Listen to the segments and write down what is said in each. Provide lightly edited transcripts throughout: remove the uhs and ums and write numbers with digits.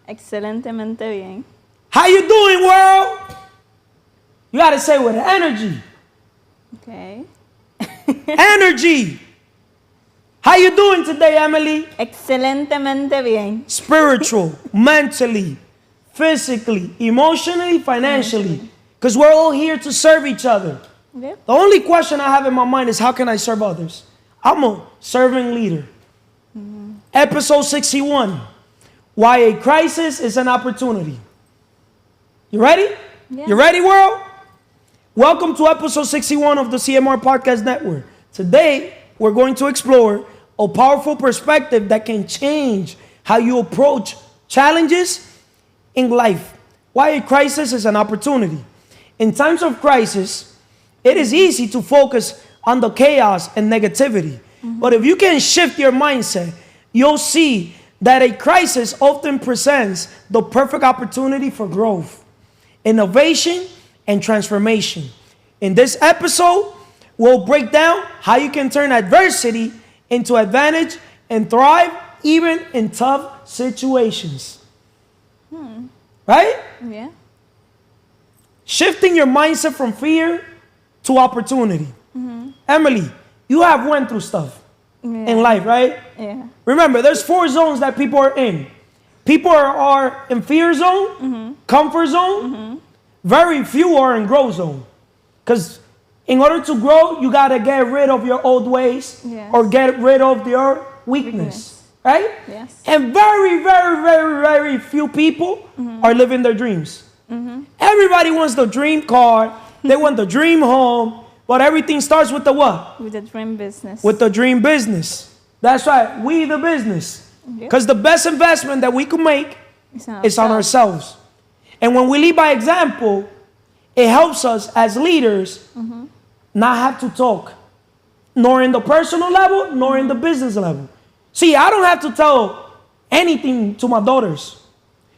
Excelentemente bien. How you doing, world? You got to say with energy. Okay. Energy. How you doing today, Emily? Excelentemente bien. Spiritual, mentally, physically, emotionally, financially. Because we're all here to serve each other. Yep. The only question I have in my mind is how can I serve others? I'm a serving leader. Episode 61. Why a crisis is an opportunity. You ready? Yeah. You ready, world? Welcome to episode 61 of the CMR Podcast Network. Today, we're going to explore a powerful perspective that can change how you approach challenges in life. Why a crisis is an opportunity. In times of crisis, it is easy to focus on the chaos and negativity. But if you can shift your mindset, you'll see that a crisis often presents the perfect opportunity for growth, innovation, and transformation. In this episode, we'll break down how you can turn adversity into advantage and thrive even in tough situations. Right? Yeah. Shifting your mindset from fear to opportunity. Emily, you have went through stuff in life, right? Yeah. Remember, there's 4 zones that people are in. People are in fear zone, comfort zone. Very few are in growth zone. Because in order to grow, you got to get rid of your old ways or get rid of your weakness. Right? Yes. And very, very, very, very few people are living their dreams. Everybody wants the dream car. They want the dream home. But everything starts with the what? With the dream business. With the dream business. That's right. We the business. Because the best investment that we could make is on ourselves. And when we lead by example, it helps us as leaders not have to talk. Nor in the personal level, nor in the business level. See, I don't have to tell anything to my daughters.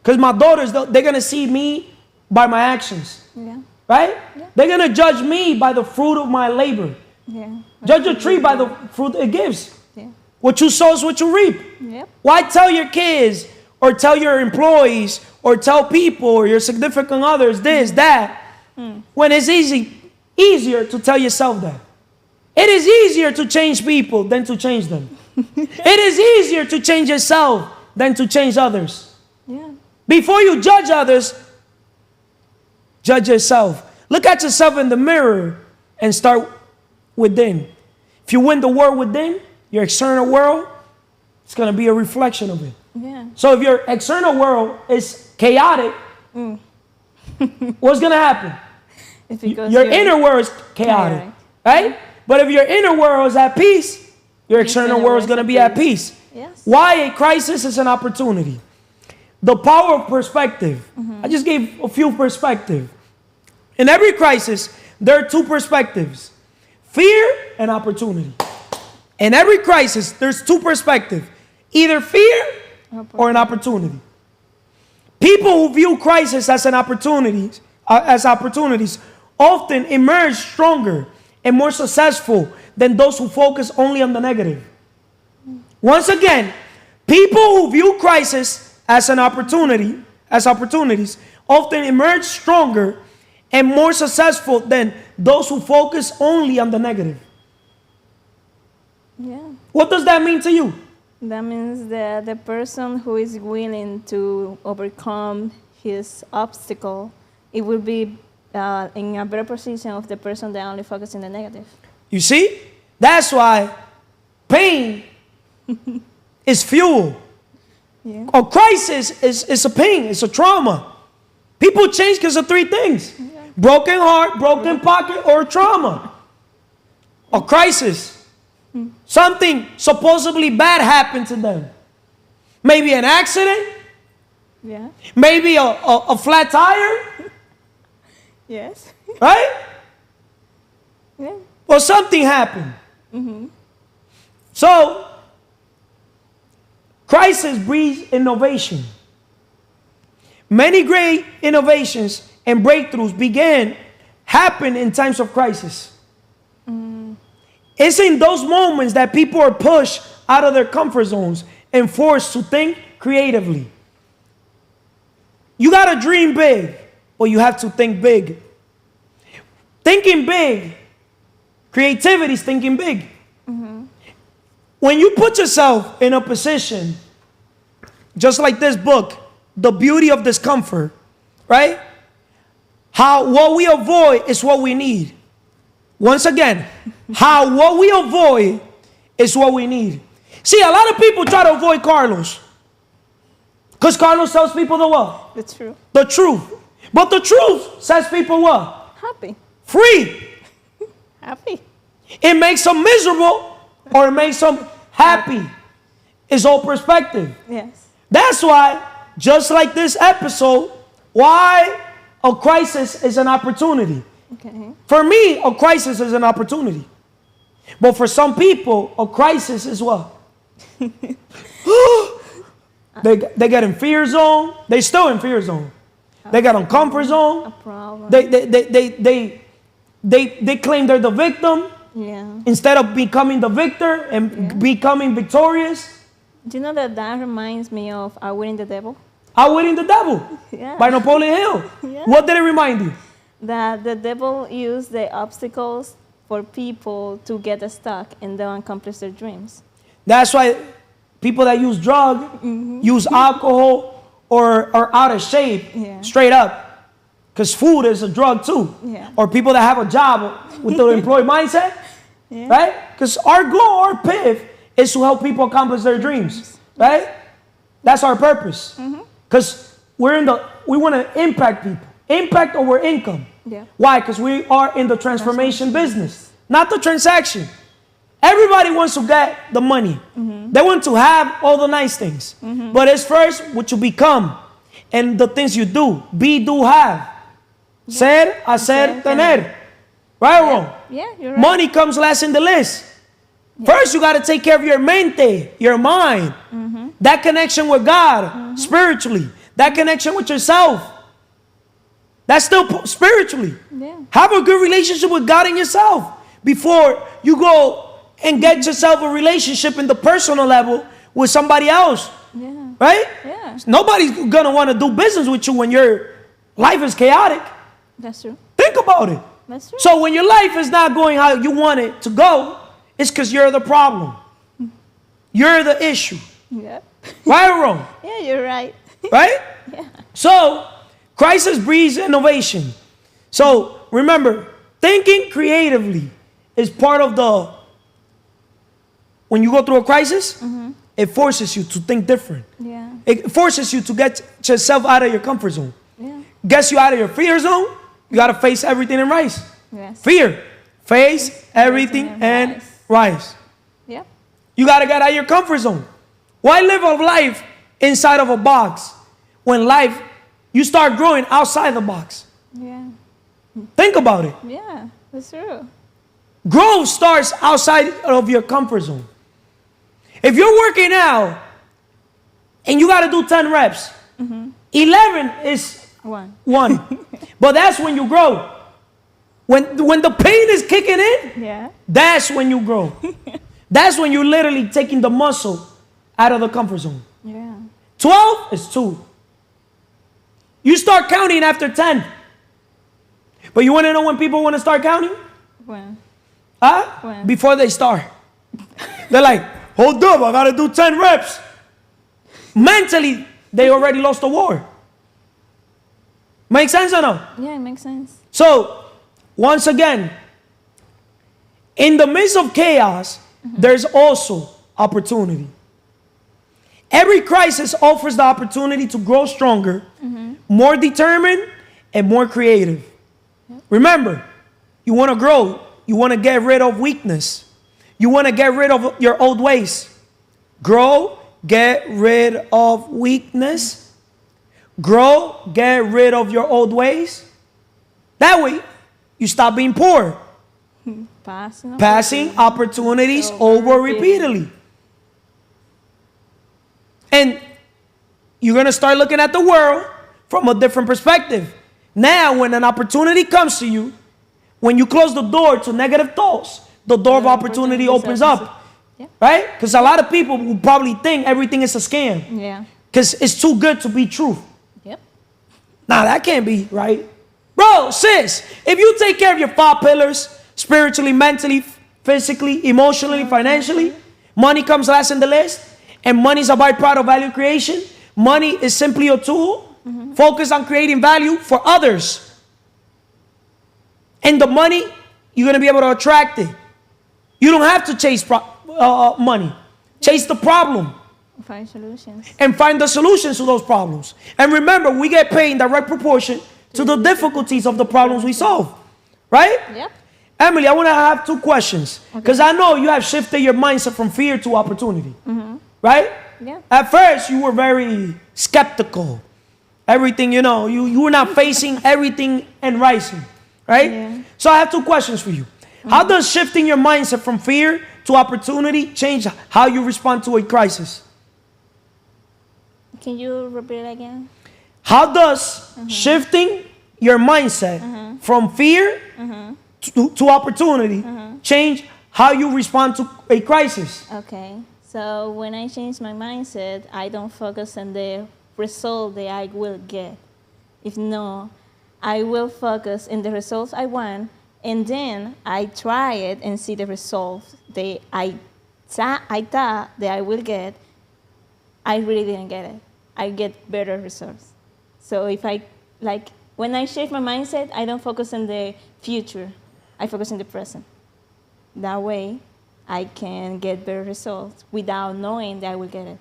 Because my daughters, they're going to see me by my actions. Yeah. Right? Yeah. They're going to judge me by the fruit of my labor. Yeah. Judge a tree by the fruit it gives. Yeah. What you sow is what you reap. Yep. Why tell your kids or tell your employees or tell people or your significant others this, that, when it's easier to tell yourself that? It is easier to change people than to change them. It is easier to change yourself than to change others. Yeah. Before you judge others, judge yourself. Look at yourself in the mirror and start within. If you win the war within, your external world, it's going to be a reflection of it. Yeah. So if your external world is chaotic, what's going to happen? It's because Your inner world is chaotic, right? But if your inner world is at peace, your external world is going to be at peace. Yes. Why a crisis is an opportunity. The power of perspective. I just gave a few perspectives. In every crisis, there are 2 perspectives. Fear and opportunity. In every crisis, there's 2 perspectives. Either fear or an opportunity. People who view crisis as opportunities often emerge stronger and more successful than those who focus only on the negative. Once again, people who view crisis as opportunities often emerge stronger and more successful than those who focus only on the negative. Yeah. What does that mean to you? That means that the person who is willing to overcome his obstacle, it will be in a better position of the person that only focuses on the negative. You see? That's why pain is fuel. Yeah. A crisis is a pain, it's a trauma. People change because of 3 things. Yeah. Broken heart, broken pocket, or trauma. A crisis. Something supposedly bad happened to them. Maybe an accident. Yeah. Maybe a flat tire. Yes. Right? Yeah. Well, something happened. So, crisis breeds innovation. Many great innovations and breakthroughs happen in times of crisis. It's in those moments that people are pushed out of their comfort zones and forced to think creatively. You got to dream big, or you have to think big. Thinking big, creativity is thinking big. When you put yourself in a position, just like this book, The Beauty of Discomfort, right? What we avoid is what we need. Once again, what we avoid is what we need. See, a lot of people try to avoid Carlos. Because Carlos tells people the what? The truth. The truth. But the truth says people what? Happy. Free. Happy. It makes them miserable or it makes them happy. It's all perspective. Yes. That's why, just like this episode, why a crisis is an opportunity. Okay. For me, a crisis is an opportunity. But for some people, a crisis is what? They get in fear zone. They still in fear zone. They get on comfort zone. A problem. They claim they're the victim. Yeah. Instead of becoming the victor and becoming victorious. Do you know that reminds me of Outwitting the Devil? Outwitting the Devil Yeah. by Napoleon Hill. Yeah. What did it remind you? That the devil used the obstacles for people to get stuck and don't accomplish their dreams. That's why people that use drug, use alcohol, or are out of shape, straight up. Because food is a drug too. Yeah. Or people that have a job with the employee mindset, right? Because our goal, our PIV, is to help people accomplish their dreams, right? That's our purpose. Because we want to impact people. Impact over income. Yeah. Why? Because we are in the transformation business, not the transaction. Everybody wants to get the money. They want to have all the nice things. But it's first what you become and the things you do. Be, do, have. Ser, hacer, tener. Right or wrong? Yeah, you're right. Money comes last in the list. First, you got to take care of your mente, your mind. That connection with God, spiritually. That connection with yourself. That's still spiritually. Yeah. Have a good relationship with God and yourself before you go and get yourself a relationship in the personal level with somebody else. Yeah. Right? Yeah. Nobody's going to want to do business with you when your life is chaotic. That's true. Think about it. That's true. So when your life is not going how you want it to go, it's because you're the problem. You're the issue. Yeah. Right or wrong? Yeah, you're right. Right? Yeah. So, crisis breeds innovation. So, remember, thinking creatively is part of when you go through a crisis, it forces you to think different. Yeah. It forces you to get yourself out of your comfort zone. Yeah. Gets you out of your fear zone. You got to face everything and rise. Yes. Fear. Face everything and rise. Yeah. You got to get out of your comfort zone. Why live a life inside of a box when you start growing outside the box? Yeah. Think about it. Yeah, that's true. Growth starts outside of your comfort zone. If you're working out and you got to do 10 reps, 11 is one. But that's when you grow. When the pain is kicking in, that's when you grow. That's when you're literally taking the muscle out of the comfort zone. Yeah. 12 is 2. You start counting after 10. But you want to know when people want to start counting? When? When? Before they start. They're like, hold up, I got to do 10 reps. Mentally, they already lost the war. Make sense or no? Yeah, it makes sense. So, once again, in the midst of chaos, there's also opportunity. Every crisis offers the opportunity to grow stronger, more determined, and more creative. Remember, you want to grow. You want to get rid of weakness. You want to get rid of your old ways. Grow, get rid of weakness. Grow, get rid of your old ways. That way, you stop being poor. Passing opportunities over repeatedly. And you're going to start looking at the world from a different perspective. Now, when an opportunity comes to you, when you close the door to negative thoughts, the door of opportunity opens up. Yeah. Right? Because a lot of people will probably think everything is a scam. Yeah. Because it's too good to be true. Yep. Nah, that can't be right. Bro, sis, if you take care of your 5 pillars, spiritually, mentally, physically, emotionally, financially, money comes last in the list, and money is a byproduct of value creation. Money is simply a tool focused on creating value for others. And the money, you're going to be able to attract it. You don't have to chase money. Chase the problem. Find solutions. And find the solutions to those problems. And remember, we get paid in direct proportion to the difficulties of the problems we solve. Right? Yep. Emily, I want to have 2 questions. Because I know you have shifted your mindset from fear to opportunity. Right? Yeah. At first, you were very skeptical. Everything, you were not facing everything and rising. Right? Yeah. So I have 2 questions for you. How does shifting your mindset from fear to opportunity change how you respond to a crisis? Can you repeat it again? How does shifting your mindset from fear to opportunity change how you respond to a crisis? Okay. So when I change my mindset, I don't focus on the result that I will get. If no, I will focus in the results I want, and then I try it and see the results that I thought that I will get. I really didn't get it. I get better results. So when I shift my mindset, I don't focus on the future. I focus on the present. That way, I can get better results without knowing that I will get it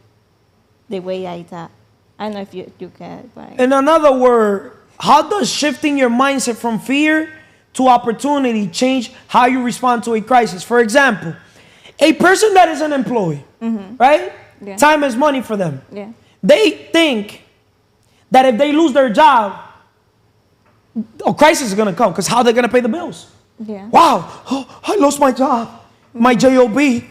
the way I thought. I don't know if you get it, but... In another word, how does shifting your mindset from fear to opportunity change how you respond to a crisis? For example, a person that is unemployed, right? Yeah. Time is money for them. Yeah. They think that if they lose their job, a crisis is going to come, because how are they going to pay the bills? Yeah. Wow, I lost my job, my JOB,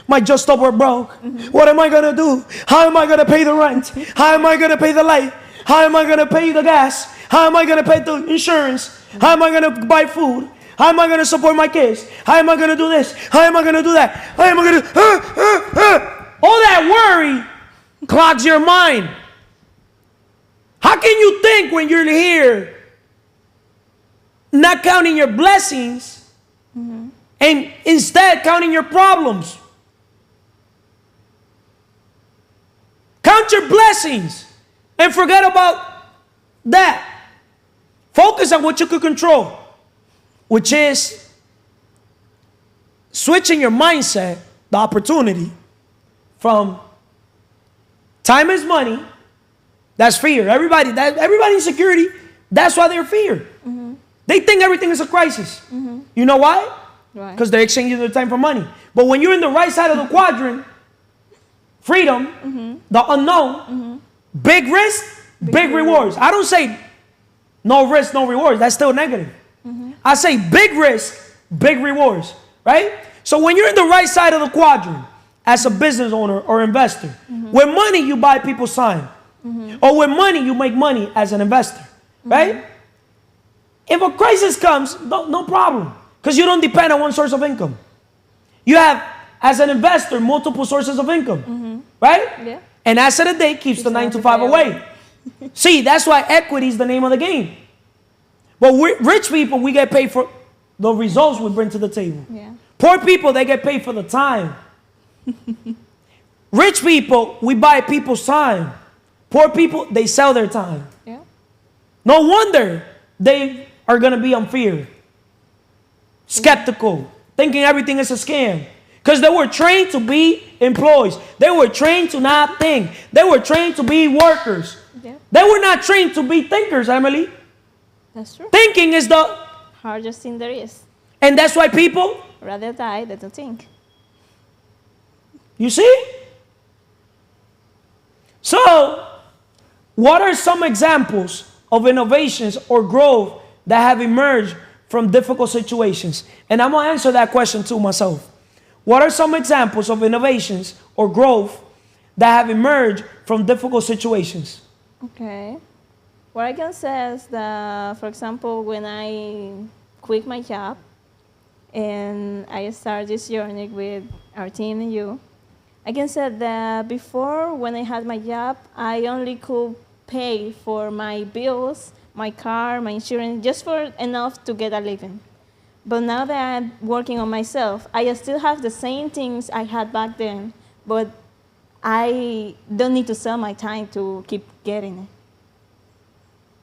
my just over broke. What am I going to do? How am I going to pay the rent? How am I going to pay the light? How am I going to pay the gas? How am I going to pay the insurance? How am I going to buy food? How am I going to support my kids? How am I going to do this? How am I going to do that? How am I going to... All that worry clogs your mind. How can you think when you're here not counting your blessings and instead counting your problems? Count your blessings and forget about that. Focus on what you could control, which is switching your mindset, the opportunity, from time is money, that's fear. Everybody in security, that's why they're fear. They think everything is a crisis. You know why? Right. Because they're exchanging their time for money. But when you're in the right side of the quadrant, freedom, the unknown, big risk, big rewards. I don't say no risk, no rewards. That's still negative. I say big risk, big rewards, right? So when you're in the right side of the quadrant, as a business owner or investor, with money you buy people's time. Or with money you make money as an investor, right? If a crisis comes, no problem. Because you don't depend on one source of income. You have, as an investor, multiple sources of income, right? Yeah. And asset a day keeps the 9 to 5 away. See, that's why equity is the name of the game. But rich people, we get paid for the results we bring to the table. Yeah. Poor people, they get paid for the time. Rich people, we buy people's time. Poor people, they sell their time. Yeah. No wonder they are going to be on fear, skeptical, thinking everything is a scam. Because they were trained to be employees. They were trained to not think. They were trained to be workers. Yeah. They were not trained to be thinkers, Emily. That's true. Thinking is the... Hardest thing there is. And that's why people... Rather die than to think. You see? So, what are some examples of innovations or growth that have emerged from difficult situations? And I'm going to answer that question too myself. What are some examples of innovations or growth that have emerged from difficult situations? Okay. What I can say is that, for example, when I quit my job and I started this journey with our team and you, I can say that before, when I had my job, I only could pay for my bills my car, my insurance, just for enough to get a living. But now that I'm working on myself, I still have the same things I had back then, but I don't need to sell my time to keep getting it.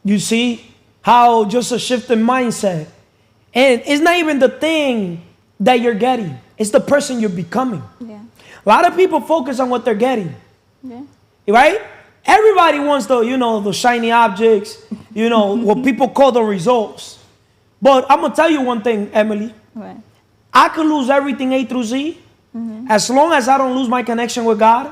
You see how just a shift in mindset. And it's not even the thing that you're getting. It's the person you're becoming. Yeah. A lot of people focus on what they're getting. Yeah. Right? Everybody wants the shiny objects, what people call the results. But I'm going to tell you one thing, Emily. Right. I could lose everything A through Z as long as I don't lose my connection with God,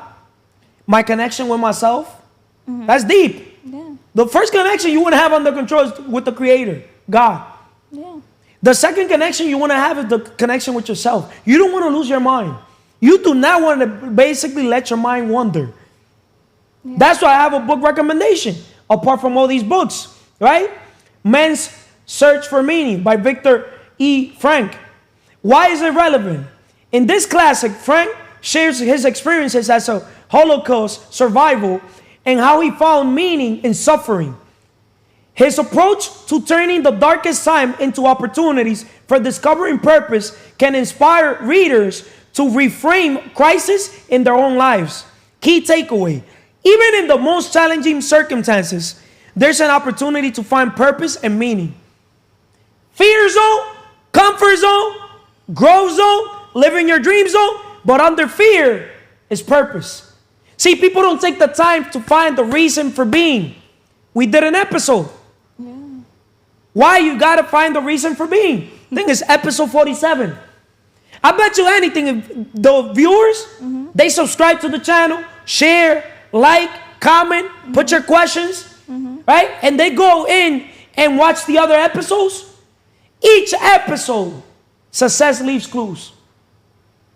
my connection with myself. That's deep. Yeah. The first connection you want to have under control is with the Creator, God. Yeah. The second connection you want to have is the connection with yourself. You don't want to lose your mind. You do not want to basically let your mind wander. Yeah. That's why I have a book recommendation, apart from all these books, right? Men's Search for Meaning by Viktor E. Frankl. Why is it relevant? In this classic, Frank shares his experiences as a Holocaust survivor and how he found meaning in suffering. His approach to turning the darkest time into opportunities for discovering purpose can inspire readers to reframe crisis in their own lives. Key takeaway: even in the most challenging circumstances, there's an opportunity to find purpose and meaning. Fear zone, comfort zone, growth zone, living your dream zone, but under fear is purpose. See, people don't take the time to find the reason for being. We did an episode. Yeah. Why you gotta find the reason for being. I think it's episode 47. I bet you anything, if the viewers, they subscribe to the channel, share, like, comment, put your questions, right? And they go in and watch the other episodes. Each episode, success leaves clues.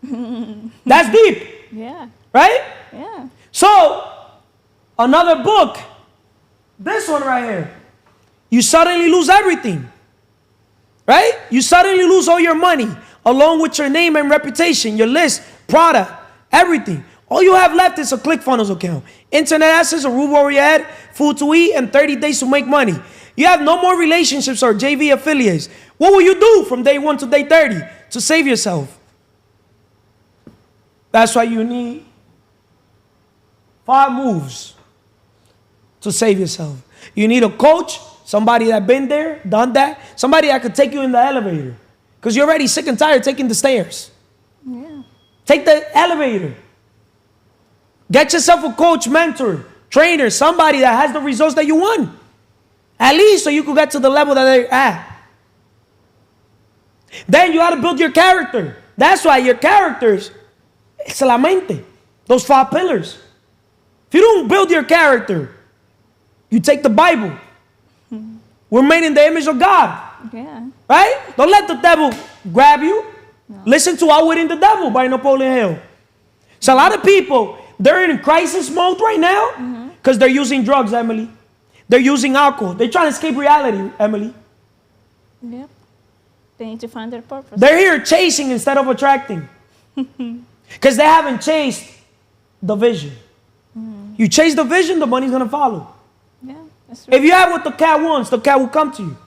That's deep. Yeah. Right? Yeah. So, another book, this one right here. You suddenly lose everything. Right? You suddenly lose all your money, along with your name and reputation, your list, product, everything. All you have left is a ClickFunnels account, internet access, a roof over your head, food to eat, and 30 days to make money. You have no more relationships or JV affiliates. What will you do from day 1 to day 30 to save yourself? That's why you need 5 moves to save yourself. You need a coach, somebody that's been there, done that, somebody that could take you in the elevator. Because you're already sick and tired taking the stairs. Yeah. Take the elevator. Get yourself a coach, mentor, trainer, somebody that has the results that you want. At least so you could get to the level that they're at. Then you got to build your character. That's why your characters, it's la mente. Those 5 pillars. If you don't build your character, you take the Bible. We're made in the image of God. Yeah. Right? Don't let the devil grab you. No. Listen to Outwitting the Devil by Napoleon Hill. So a lot of people, they're in crisis mode right now because they're using drugs, Emily. They're using alcohol. They're trying to escape reality, Emily. Yep. They need to find their purpose. They're here chasing instead of attracting. Because they haven't chased the vision. You chase the vision, the money's going to follow. Yeah, that's right. If you have what the cat wants, the cat will come to you.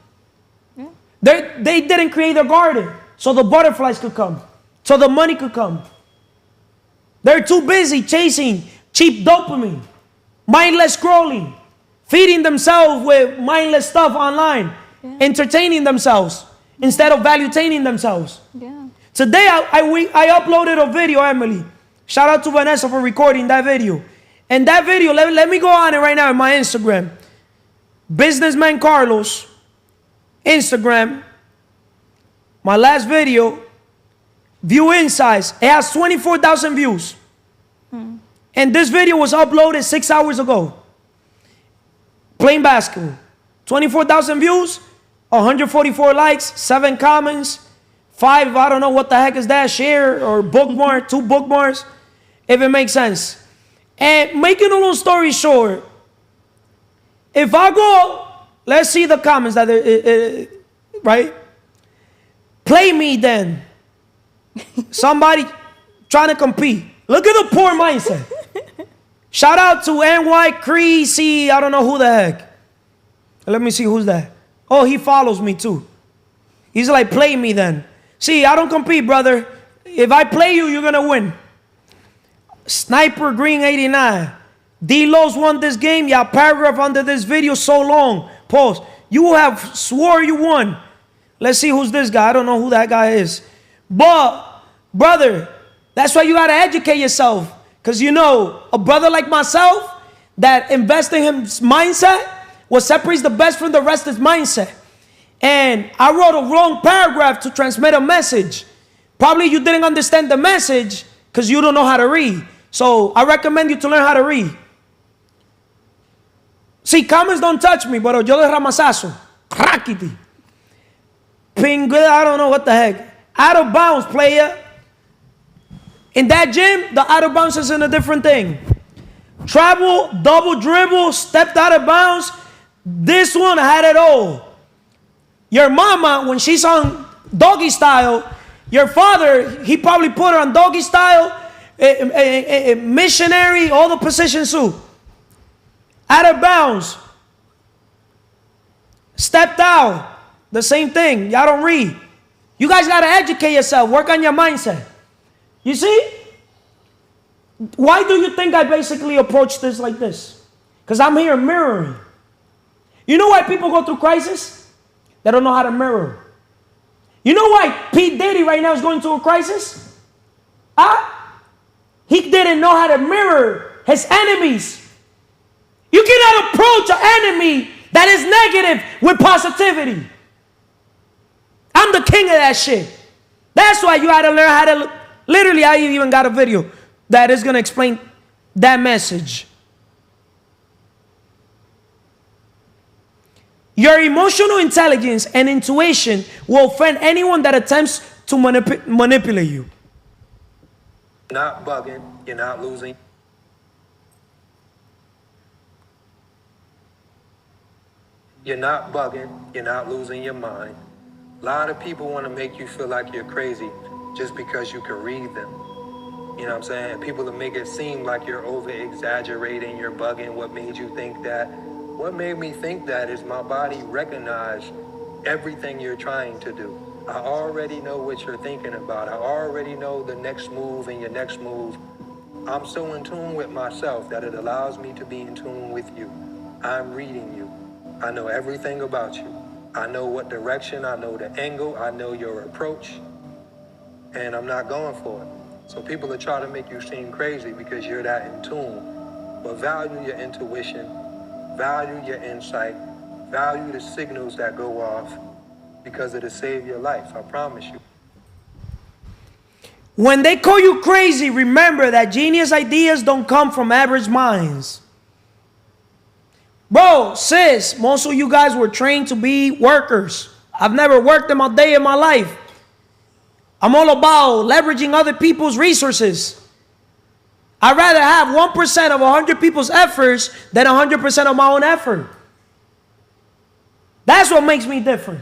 Yeah. They didn't create a garden so the butterflies could come, so the money could come. They're too busy chasing cheap dopamine, mindless scrolling, feeding themselves with mindless stuff online, entertaining themselves instead of valuing themselves. Yeah. Today, I uploaded a video, Emily. Shout out to Vanessa for recording that video. And that video, let me go on it right now in my Instagram. Businessman Carlos, Instagram. My last video, view insights. It has 24,000 views. And this video was uploaded 6 hours ago. Playing basketball. 24,000 views, 144 likes, 7 comments, 5, I don't know what the heck is that, share or bookmark, 2 bookmarks, if it makes sense. And making a long story short, if I go, let's see the comments that, right? Play me then. Somebody trying to compete. Look at the poor mindset. Shout out to NY Crises, I don't know who the heck. Let me see who's that. Oh, he follows me too. He's like, play me then. See, I don't compete, brother. If I play you, you're going to win. Sniper Green 89. D-Los won this game. Your paragraph under this video so long. Pause. You have swore you won. Let's see who's this guy. I don't know who that guy is. But, brother, that's why you got to educate yourself. Because you know, a brother like myself that invests in his mindset, what separates the best from the rest is mindset. And I wrote a wrong paragraph to transmit a message. Probably you didn't understand the message because you don't know how to read. So I recommend you to learn how to read. See, comments don't touch me, but yo de ramasazo. Rakiti. Ping, I don't know what the heck. Out of bounds, player. In that gym, the out of bounds is in a different thing. Travel, double dribble, stepped out of bounds. This one had it all. Your mama, when she's on doggy style, your father, he probably put her on doggy style, missionary, all the positions too. Out of bounds. Stepped out. The same thing. Y'all don't read. You guys got to educate yourself. Work on your mindset. You see? Why do you think I basically approach this like this? Because I'm here mirroring. You know why people go through crisis? They don't know how to mirror. You know why P. Diddy right now is going through a crisis? He didn't know how to mirror his enemies. You cannot approach an enemy that is negative with positivity. I'm the king of that shit. That's why you had to learn how to... Literally, I even got a video that is going to explain that message. Your emotional intelligence and intuition will offend anyone that attempts to manipulate you. You're not bugging. You're not losing. You're not bugging. You're not losing your mind. A lot of people want to make you feel like you're crazy just because you can read them. You know what I'm saying? People will make it seem like you're over-exaggerating, you're bugging. What made you think that? What made me think that is my body recognized everything you're trying to do. I already know what you're thinking about. I already know the next move and your next move. I'm so in tune with myself that it allows me to be in tune with you. I'm reading you. I know everything about you. I know what direction, I know the angle, I know your approach, and I'm not going for it. So people are trying to make you seem crazy because you're that in tune. But value your intuition, value your insight, value the signals that go off because it'll save your life, I promise you. When they call you crazy, remember that genius ideas don't come from average minds. Bro, sis, most of you guys were trained to be workers. I've never worked in my day in my life. I'm all about leveraging other people's resources. I'd rather have 1% of 100 people's efforts than 100% of my own effort. That's what makes me different.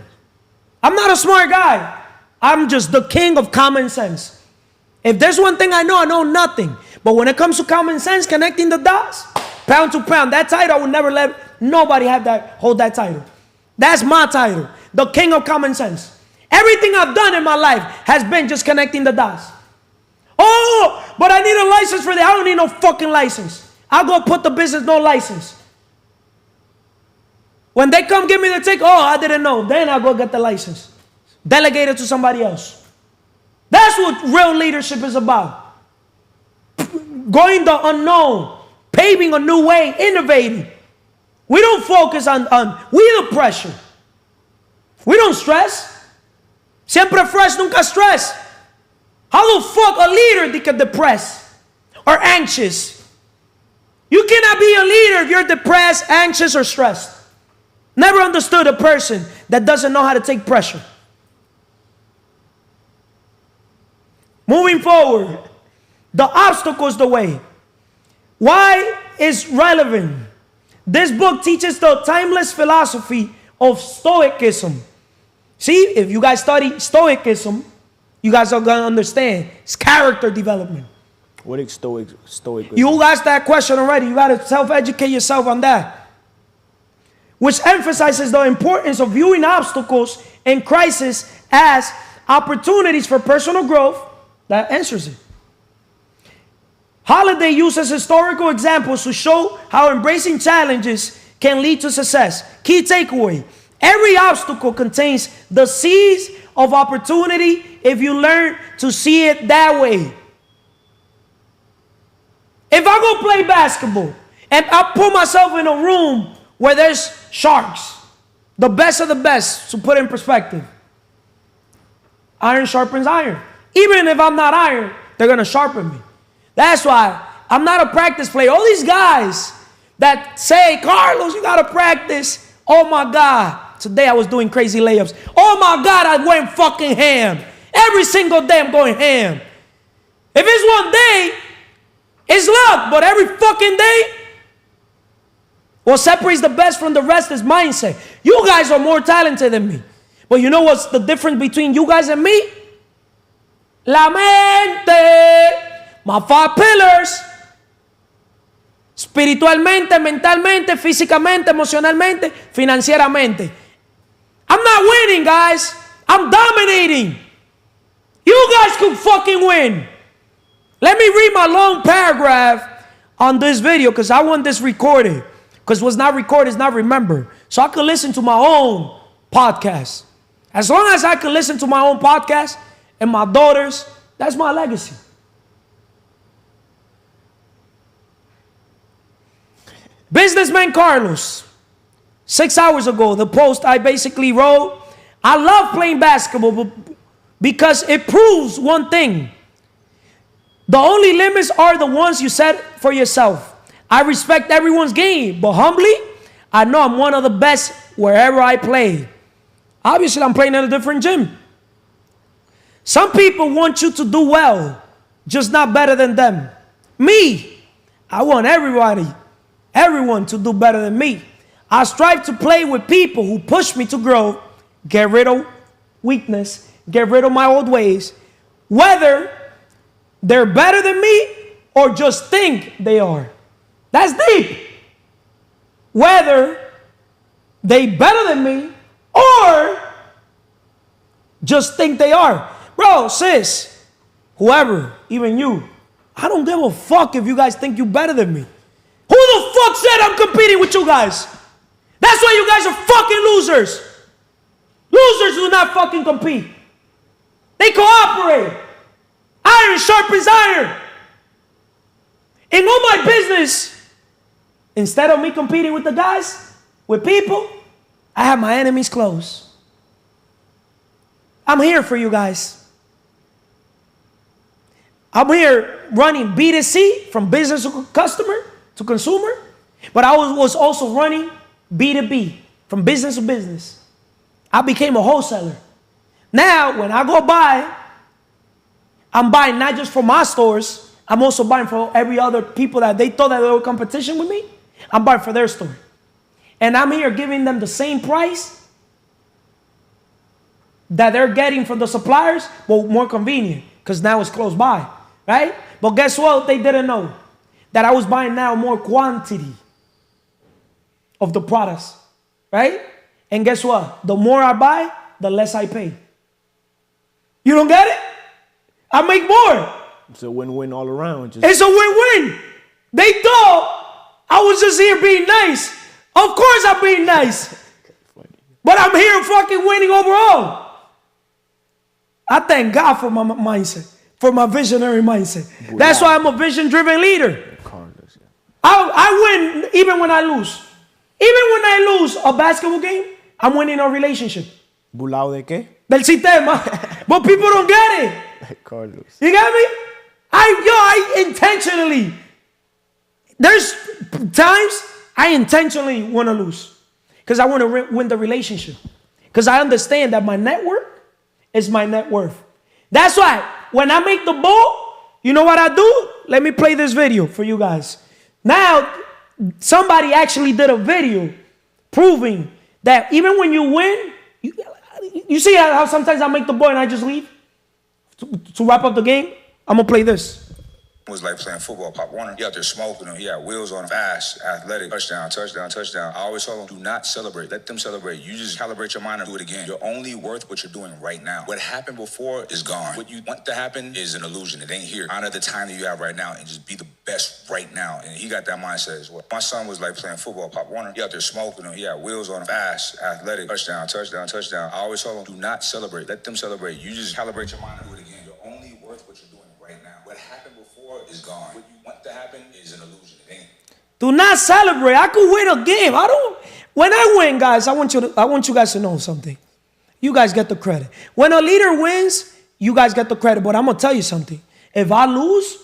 I'm not a smart guy. I'm just the king of common sense. If there's one thing I know nothing. But when it comes to common sense, connecting the dots, pound to pound, that title, I would never let nobody hold that title. That's my title, the king of common sense. Everything I've done in my life has been just connecting the dots. Oh, but I need a license for that. I don't need no fucking license. I'll go put the business no license. When they come give me the ticket, oh, I didn't know. Then I'll go get the license. Delegate it to somebody else. That's what real leadership is about. Going the unknown. Paving a new way. Innovating. We don't focus on we the pressure. We don't stress. Siempre fresh, nunca stress. How the fuck a leader they can depress or anxious? You cannot be a leader if you're depressed, anxious, or stressed. Never understood a person that doesn't know how to take pressure. Moving forward, the obstacle is the way. Why is relevant? This book teaches the timeless philosophy of Stoicism. See, if you guys study Stoicism, you guys are going to understand. It's character development. What is Stoicism? You asked that question already. You got to self-educate yourself on that. which emphasizes the importance of viewing obstacles and crises as opportunities for personal growth. That answers it. Holiday uses historical examples to show how embracing challenges can lead to success. Key takeaway: every obstacle contains the seeds of opportunity if you learn to see it that way. If I go play basketball and I put myself in a room where there's sharks, the best of the best, to put in perspective, iron sharpens iron. Even if I'm not iron, they're going to sharpen me. That's why I'm not a practice player. All these guys that say, Carlos, you got to practice. Oh my God. Today I was doing crazy layups. Oh my God, I went fucking ham. Every single day I'm going ham. If it's one day, it's luck. But every fucking day, what separates the best from the rest is mindset. You guys are more talented than me. But you know what's the difference between you guys and me? La mente. My 5 pillars. Espiritualmente, mentalmente, físicamente, emocionalmente, financieramente. I'm not winning, guys. I'm dominating. You guys could fucking win. Let me read my long paragraph on this video because I want this recorded. Because what's not recorded is not remembered. So I could listen to my own podcast. As long as I can listen to my own podcast and my daughters, that's my legacy. Businessman Carlos. 6 hours ago, the post I basically wrote, I love playing basketball because it proves one thing. The only limits are the ones you set for yourself. I respect everyone's game, but humbly, I know I'm one of the best wherever I play. Obviously, I'm playing at a different gym. Some people want you to do well, just not better than them. Me, I want everyone to do better than me. I strive to play with people who push me to grow, get rid of weakness, get rid of my old ways, whether they're better than me or just think they are. That's deep. Whether they better than me or just think they are. Bro, sis, whoever, even you, I don't give a fuck if you guys think you better than me. Who the fuck said I'm competing with you guys? That's why you guys are fucking losers. Losers do not fucking compete. They cooperate. Iron sharpens iron. In all my business, instead of me competing with the guys, with people, I have my enemies close. I'm here for you guys. I'm here running B2C, from business to customer to consumer, but I was also running B2B, from business to business. I became a wholesaler. Now, when I go buy, I'm buying not just for my stores, I'm also buying for every other people that they thought that they were competition with me. I'm buying for their store. And I'm here giving them the same price that they're getting from the suppliers, but more convenient, because now it's close by, right? But guess what they didn't know? That I was buying now more quantity of the products, right? And guess what? The more I buy, the less I pay. You don't get it? I make more. It's a win-win all around. It's a win-win. They thought I was just here being nice. Of course I'm being nice. But I'm here fucking winning overall. I thank God for my mindset, for my visionary mindset. That's why I'm a vision-driven leader. I win even when I lose. Even when I lose a basketball game, I'm winning a relationship. ¿Bulao de qué? Del sistema. But people don't get it. Carlos. You got me? I intentionally, there's times I intentionally want to lose. Because I want to win the relationship. Because I understand that my network is my net worth. That's why when I make the ball, you know what I do? Let me play this video for you guys. Now, somebody actually did a video proving that even when you win, you see how sometimes I make the ball and I just leave to wrap up the game? I'm going to play this. Was like playing football. Pop Warner, he out there smoking him. He had wheels on him, fast, athletic, touchdown, touchdown, touchdown. I always told him, do not celebrate. Let them celebrate. You just calibrate your mind and do it again. You're only worth what you're doing right now. What happened before is gone. What you want to happen is an illusion. It ain't here. Honor the time that you have right now and just be the best right now. And he got that mindset as well. My son was like playing football. Pop Warner, he out there smoking him. He had wheels on him, fast, athletic, touchdown, touchdown, touchdown. I always told him, do not celebrate. Let them celebrate. You just calibrate your mind and do it again. You're only worth what you're doing right now. What happened before is gone. What you want to happen is an illusion. It ain't. Do not celebrate. I could win a game. When I win, guys, I want you guys to know something. You guys get the credit. When a leader wins, you guys get the credit. But I'm going to tell you something. If I lose,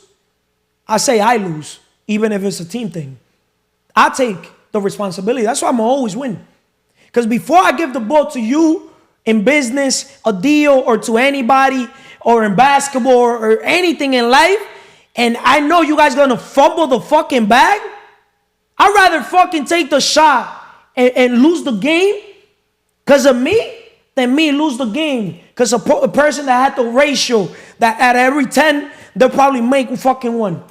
I say I lose, even if it's a team thing. I take the responsibility. That's why I'm always win. Because before I give the ball to you in business, a deal, or to anybody, or in basketball, or anything in life, and I know you guys going to fumble the fucking bag, I'd rather fucking take the shot and lose the game because of me than me lose the game because a person that had the ratio that at every 10, they'll probably make fucking one.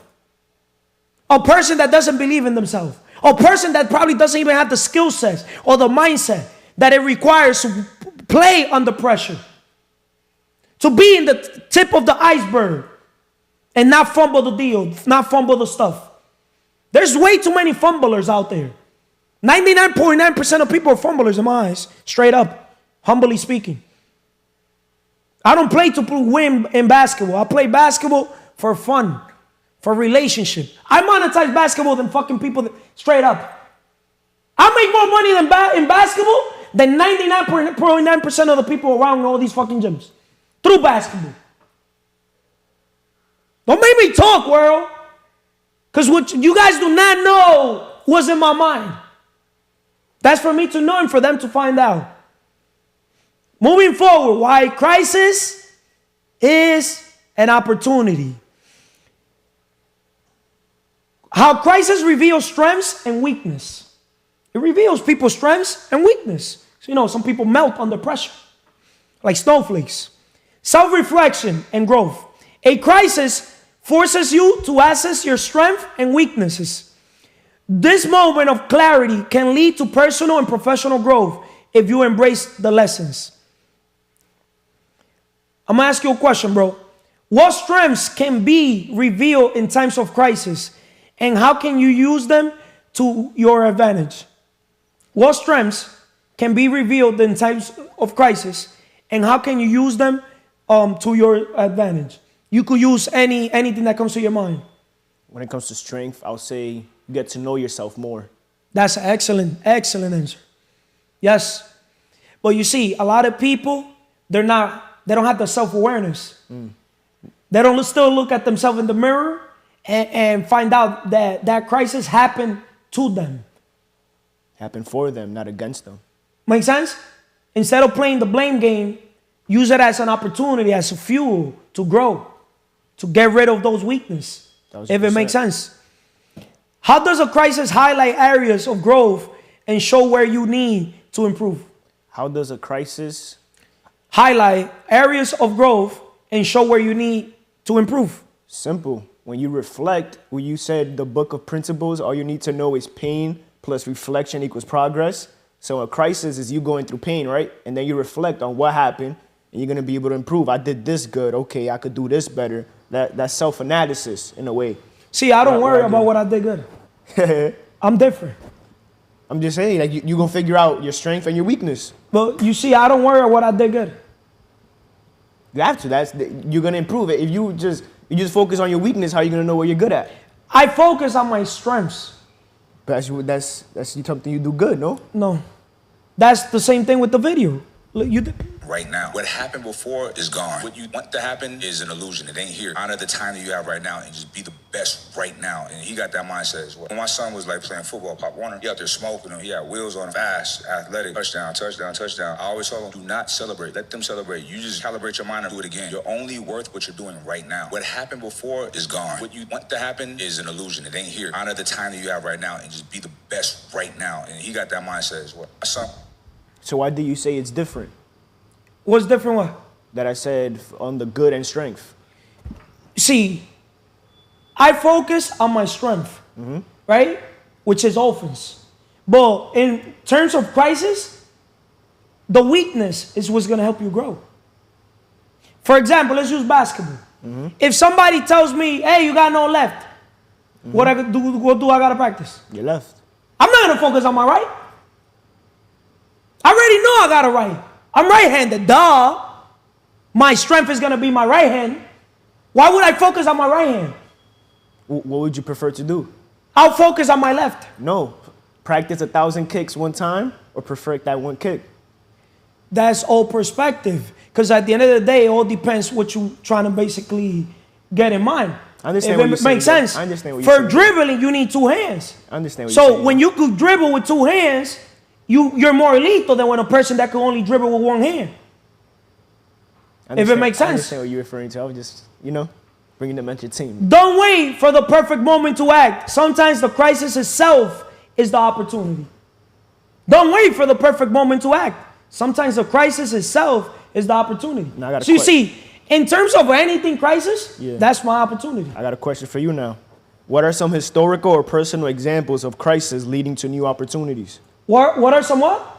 A person that doesn't believe in themselves. A person that probably doesn't even have the skill sets or the mindset that it requires to play under pressure. To be in the tip of the iceberg and not fumble the deal, not fumble the stuff. There's way too many fumblers out there. 99.9% of people are fumblers in my eyes. Straight up, humbly speaking. I don't play to win in basketball. I play basketball for fun, for relationship. I monetize basketball than fucking people straight up. I make more money in basketball than 99.9% of the people around all these fucking gyms. Through basketball. Don't make me talk, world. Because what you guys do not know was in my mind. That's for me to know and for them to find out. Moving forward, why crisis is an opportunity. How crisis reveals strengths and weakness. It reveals people's strengths and weakness. So, some people melt under pressure, like snowflakes. Self-reflection and growth. A crisis forces you to assess your strengths and weaknesses. This moment of clarity can lead to personal and professional growth if you embrace the lessons. I'm going to ask you a question, bro. What strengths can be revealed in times of crisis, and how can you use them to your advantage? What strengths can be revealed in times of crisis, and how can you use them to your advantage? You could use anything that comes to your mind. When it comes to strength, I would say you get to know yourself more. That's an excellent answer. Yes. But you see, a lot of people, they don't have the self-awareness. They don't still look at themselves in the mirror and find out that crisis happened to them. Happened for them, not against them. Make sense? Instead of playing the blame game, use it as an opportunity, as a fuel to grow, to get rid of those weaknesses, if it makes sense. How does a crisis highlight areas of growth and show where you need to improve? How does a crisis highlight areas of growth and show where you need to improve? Simple. When you reflect, when you said the book of principles, all you need to know is pain plus reflection equals progress. So a crisis is you going through pain, right? And then you reflect on what happened, and you're going to be able to improve. I did this good. Okay, I could do this better. That's self-analysis in a way. See, I don't worry about what I did good. I'm different. I'm just saying, like, you're going to figure out your strength and your weakness. But you see, I don't worry about what I did good. You have to. You're going to improve it. If you just focus on your weakness, how are you going to know what you're good at? I focus on my strengths. That's something you do good, no? No. That's the same thing with the video. Right now. What happened before is gone. What you want to happen is an illusion. It ain't here. Honor the time that you have right now and just be the best right now. And he got that mindset as well. When my son was like playing football, Pop Warner, he out there smoking him. He had wheels on him, fast, athletic, touchdown, touchdown, touchdown. I always told him, do not celebrate. Let them celebrate. You just calibrate your mind and do it again. You're only worth what you're doing right now. What happened before is gone. What you want to happen is an illusion. It ain't here. Honor the time that you have right now and just be the best right now. And he got that mindset as well. My son. So why do you say it's different? What's different what? That I said on the good and strength. See, I focus on my strength, right? Which is offense. But in terms of crisis, the weakness is what's going to help you grow. For example, let's use basketball. If somebody tells me, hey, you got no left, what do I got to practice? Your left. I'm not going to focus on my right. I already know I got a right. I'm right-handed, duh. My strength is going to be my right hand. Why would I focus on my right hand? What would you prefer to do? I'll focus on my left. No. Practice 1,000 kicks one time or perfect that one kick. That's all perspective. Because at the end of the day, it all depends what you're trying to basically get in mind. I understand if what it you're saying, makes sense. I understand what you're saying. For dribbling, you need two hands. I understand what you're saying. So when you could dribble with two hands, you're more lethal than when a person that can only dribble with one hand. If it makes sense. I understand what you're referring to. I was just, bringing them at your team. Don't wait for the perfect moment to act. Sometimes the crisis itself is the opportunity. Don't wait for the perfect moment to act. Sometimes the crisis itself is the opportunity. Now I got a so you question. see, in terms of anything crisis, that's my opportunity. I got a question for you now. What are some historical or personal examples of crisis leading to new opportunities? What are some what?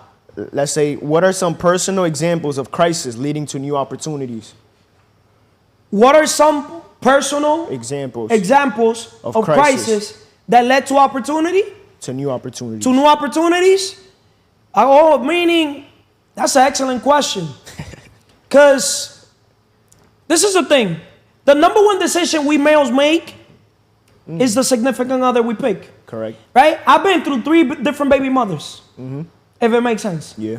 Let's say, what are some personal examples of crisis leading to new opportunities? What are some personal examples of crisis that led to opportunity? To new opportunities. To new opportunities? Oh, meaning, that's an excellent question. Because this is the thing. The number one decision we males make is the significant other we pick. Correct. Right? I've been through 3 different baby mothers. If it makes sense. Yeah.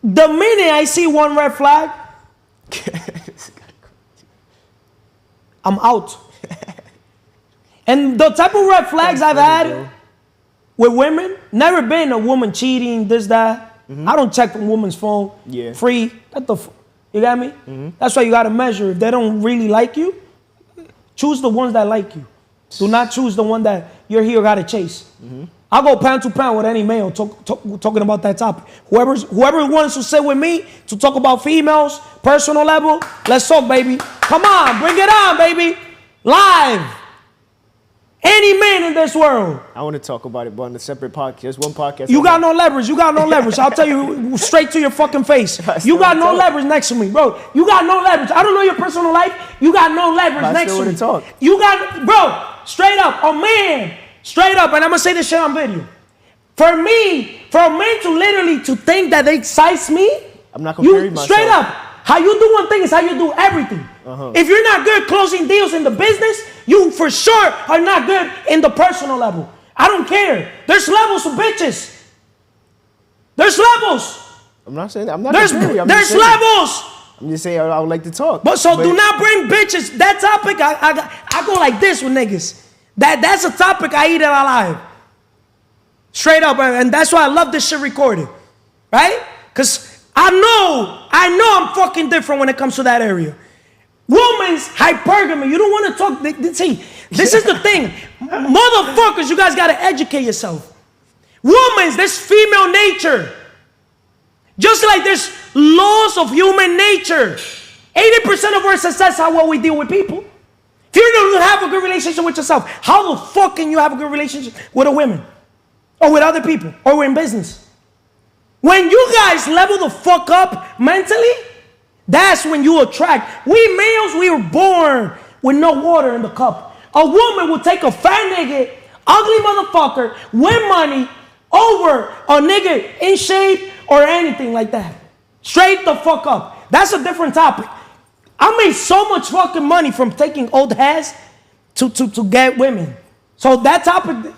The minute I see one red flag, I'm out. And the type of red flags I've had with women, never been a woman cheating, this, that. I don't check a woman's phone. Yeah. Free. You got me? That's why you got to measure. If they don't really like you, choose the ones that like you. Do not choose the one that you're here got to chase. I'll go pound to pound with any male talking about that topic. Whoever wants to sit with me to talk about females, personal level, let's talk, baby. Come on, bring it on, baby. Live. Any man in this world. I want to talk about it, but on a separate podcast. There's one podcast. You got no leverage. You got no leverage. I'll tell you straight to your fucking face. You got no leverage next to me, bro. You got no leverage. I don't know your personal life. You got no leverage next to me. Talk. You got, bro, straight up, a man, straight up, and I'm going to say this shit on video. For me, for a man to literally to think that they excite me, I'm not comparing myself. Straight up, how you do one thing is how you do everything. If you're not good closing deals in the business, you for sure are not good in the personal level. I don't care. There's levels of bitches. There's levels. I'm not saying that. I'm not There's levels. I'm just saying I would like to talk. But do not bring bitches. That topic, I go like this with niggas. That's a topic I eat it alive. Straight up. And that's why I love this shit recorded. Right? Because I know I'm fucking different when it comes to that area. Woman's hypergamy. You don't want to talk. See, this is the thing. Motherfuckers, you guys got to educate yourself. Woman's, there's female nature. Just like there's laws of human nature. 80% of our success is how well we deal with people. If you don't have a good relationship with yourself, how the fuck can you have a good relationship with a woman? Or with other people? Or in business? When you guys level the fuck up mentally, that's when you attract. We males, we were born with no water in the cup. A woman will take a fat nigga, ugly motherfucker, with money, over a nigga in shape or anything like that. Straight the fuck up. That's a different topic. I made so much fucking money from taking old heads to get women. So that topic,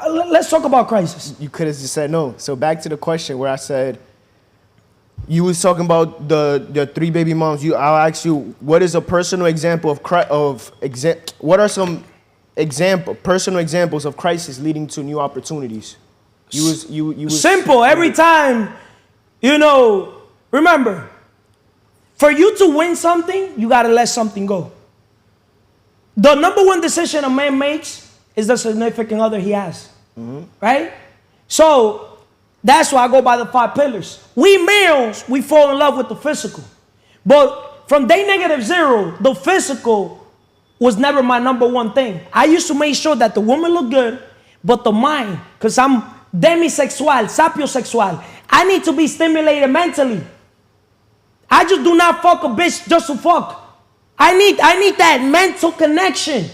let's talk about crisis. You could have just said no. So back to the question where I said, you was talking about the 3 baby moms. I'll ask you, what is a personal example what are some personal examples of crisis leading to new opportunities? You was simple. Every time, remember, for you to win something, you got to let something go. The number one decision a man makes is the significant other he has. Right? So that's why I go by the 5 pillars. We males, we fall in love with the physical. But from day -0, the physical was never my number one thing. I used to make sure that the woman looked good, but the mind, because I'm demisexual, sapiosexual. I need to be stimulated mentally. I just do not fuck a bitch just to fuck. I need that mental connection.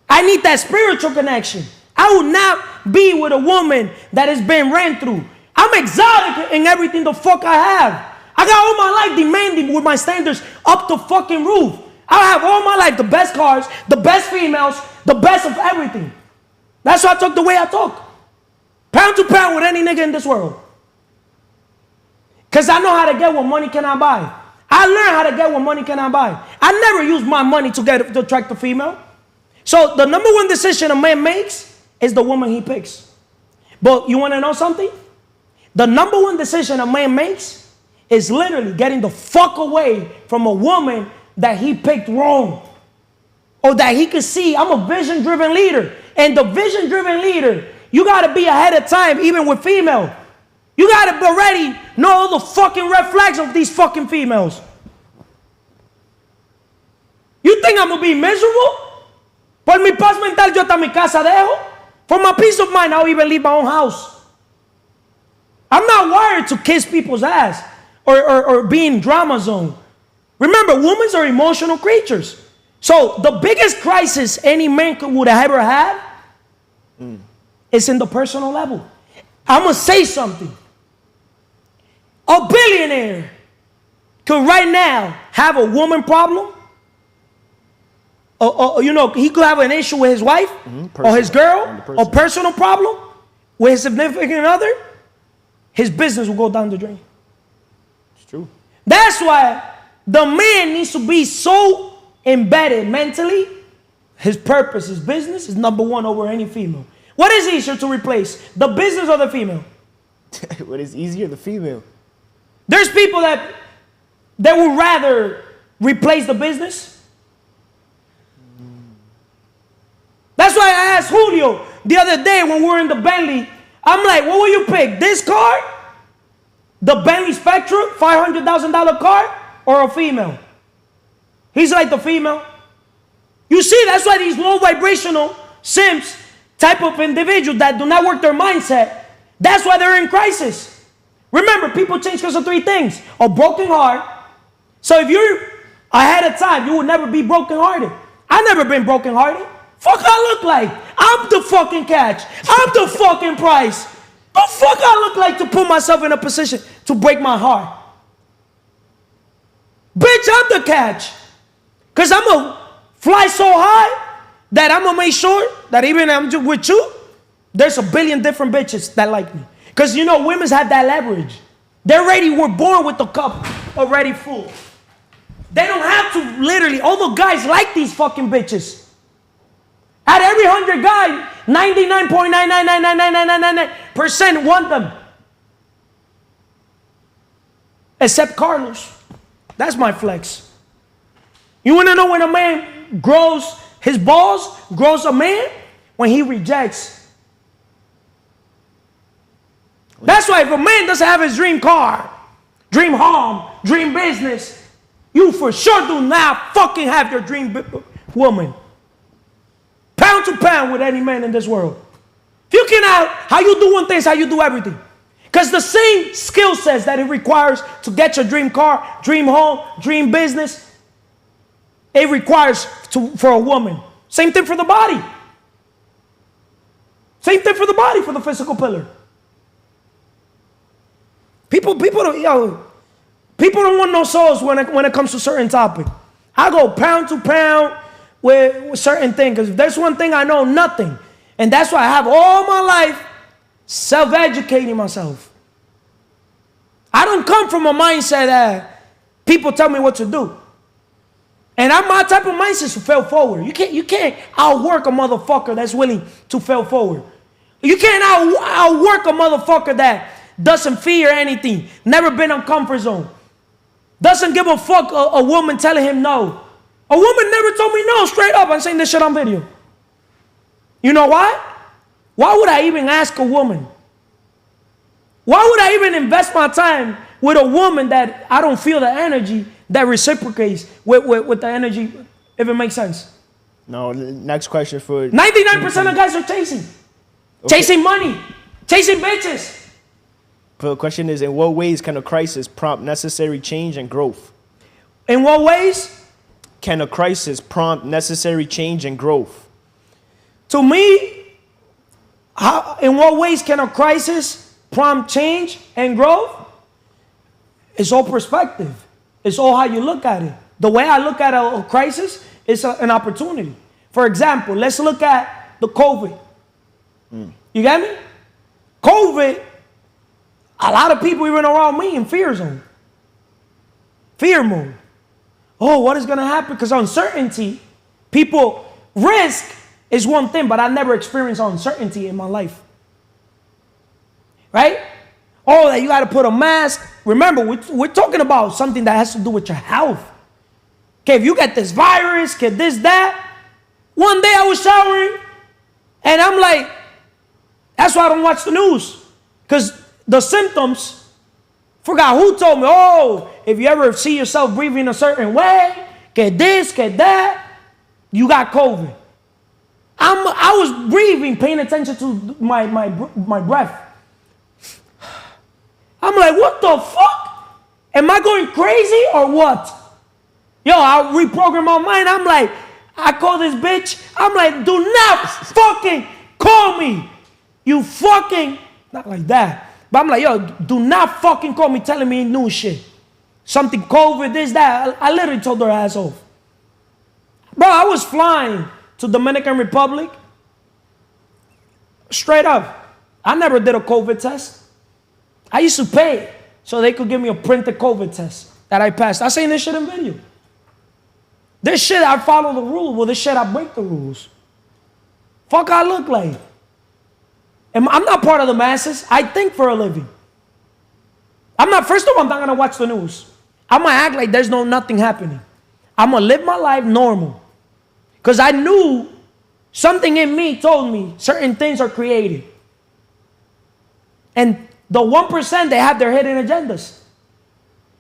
I need that spiritual connection. I would not be with a woman that has been ran through. I'm exotic in everything the fuck I have. I got all my life demanding with my standards up the fucking roof. I have all my life the best cars, the best females, the best of everything. That's why I talk the way I talk. Pound to pound with any nigga in this world. Because I know how to get what money cannot buy. I learned how to get what money cannot buy. I never use my money to attract a female. So the number one decision a man makes is the woman he picks. But you want to know something? The number one decision a man makes is literally getting the fuck away from a woman that he picked wrong. Or that he could see. I'm a vision-driven leader. And the vision-driven leader, you got to be ahead of time even with female. You got to already know all the fucking red flags of these fucking females. You think I'm going to be miserable? Por mi paz mental yo hasta mi casa dejo. For my peace of mind, I'll even leave my own house. I'm not wired to kiss people's ass or be in drama zone. Remember, women are emotional creatures. So the biggest crisis any man would ever have is in the personal level. I'm going to say something. A billionaire could right now have a woman problem. He could have an issue with his wife or his girl, a personal problem with his significant other. His business will go down the drain. It's true. That's why the man needs to be so embedded mentally. His purpose, his business is number one over any female. What is easier to replace, the business or the female? What is easier, the female? There's people that would rather replace the business. That's why I asked Julio the other day when we were in the Bentley. I'm like, what will you pick? This car? The Bentley Spectra, $500,000 car? Or a female? He's like, the female. You see, that's why these low vibrational simps type of individuals that do not work their mindset, that's why they're in crisis. Remember, people change because of three things. A broken heart. So if you're ahead of time, you will never be brokenhearted. I've never been brokenhearted. Fuck I look like? I'm the fucking catch. I'm the fucking price. The fuck I look like to put myself in a position to break my heart? Bitch, I'm the catch. Because I'm going to fly so high that I'm going to make sure that even I'm just with you, there's a billion different bitches that like me. Because you know, women have that leverage. They were born with the cup already full. They don't have to literally, all the guys like these fucking bitches. Out of every 100 guys, 99.9999999% want them. Except Carlos. That's my flex. You want to know when a man grows his balls, grows a man? When he rejects. That's why if a man doesn't have his dream car, dream home, dream business, you for sure do not fucking have your dream woman. Pound to pound with any man in this world. If you cannot, how you do one thing is how you do everything. Because the same skill sets that it requires to get your dream car, dream home, dream business, it requires for a woman. Same thing for the body. Same thing for the body, for the physical pillar. People don't want no souls when it comes to certain topic. I go pound to pound with certain things. Because if there's one thing I know, nothing. And that's why I have all my life self-educating myself. I don't come from a mindset that people tell me what to do. And my type of mindset is to fail forward. You can't outwork a motherfucker that's willing to fail forward. You can't outwork a motherfucker that doesn't fear anything, never been in comfort zone, doesn't give a fuck a woman telling him no. A woman never told me no, straight up. I'm saying this shit on video. You know why? Why would I even ask a woman? Why would I even invest my time with a woman that I don't feel the energy that reciprocates with the energy If it makes sense. No, next question for 99% of guys are chasing. Chasing money. Chasing bitches. The question is, in what ways can a crisis prompt necessary change and growth? In what ways? Can a crisis prompt necessary change and growth? To me, in what ways can a crisis prompt change and growth? It's all perspective. It's all how you look at it. The way I look at a crisis is an opportunity. For example, let's look at the COVID. You get me? COVID, a lot of people even around me in fear zone. Fear mode. Oh, what is going to happen? Because uncertainty, risk is one thing, but I never experienced uncertainty in my life. Right? Oh, that you got to put a mask. Remember, we're talking about something that has to do with your health. Okay, if you get this virus, get this, that. One day I was showering, and I'm like, that's why I don't watch the news. Because the symptoms, forgot who told me, oh, if you ever see yourself breathing a certain way, get this, get that, you got COVID. I was breathing, paying attention to my breath. I'm like, what the fuck? Am I going crazy or what? Yo, I reprogram my mind. I'm like, I call this bitch. I'm like, do not fucking call me. You fucking, not like that. But I'm like, yo, do not fucking call me telling me new shit. Something COVID, this, that. I literally told her ass off. Bro, I was flying to Dominican Republic. Straight up. I never did a COVID test. I used to pay so they could give me a printed COVID test that I passed. I seen this shit in video. This shit, I follow the rules. Well, this shit, I break the rules. Fuck I look like. And I'm not part of the masses. I think for a living. First of all, I'm not going to watch the news. I'm going to act like there's nothing happening. I'm going to live my life normal. Because I knew something in me told me certain things are created. And the 1%, they have their hidden agendas.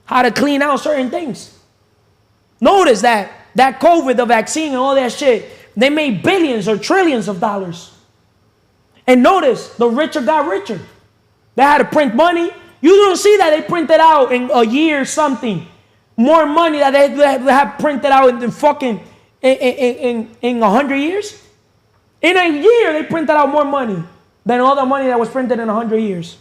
How to clean out certain things. Notice that COVID, the vaccine and all that shit, they made billions or trillions of dollars. And notice, the richer got richer. They had to print money. You don't see that they printed out in a year or something. More money that they have printed out in fucking in 100 years. In a year, they printed out more money than all the money that was printed in 100 years.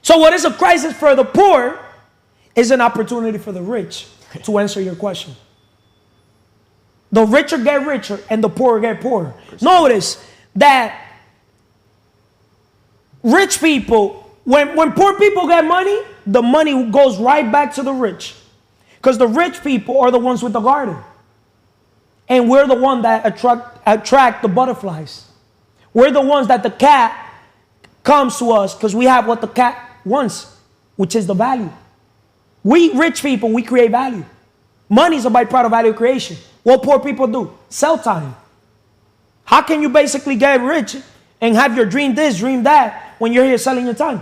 So what is a crisis for the poor is an opportunity for the rich, to answer your question. The richer get richer and the poorer get poorer. Notice that rich people, when poor people get money, the money goes right back to the rich. Because the rich people are the ones with the garden. And we're the ones that attract the butterflies. We're the ones that the cat comes to us because we have what the cat wants, which is the value. We rich people, we create value. Money is a byproduct of value creation. What poor people do? Sell time. How can you basically get rich and have your dream this, dream that, when you're here selling your time?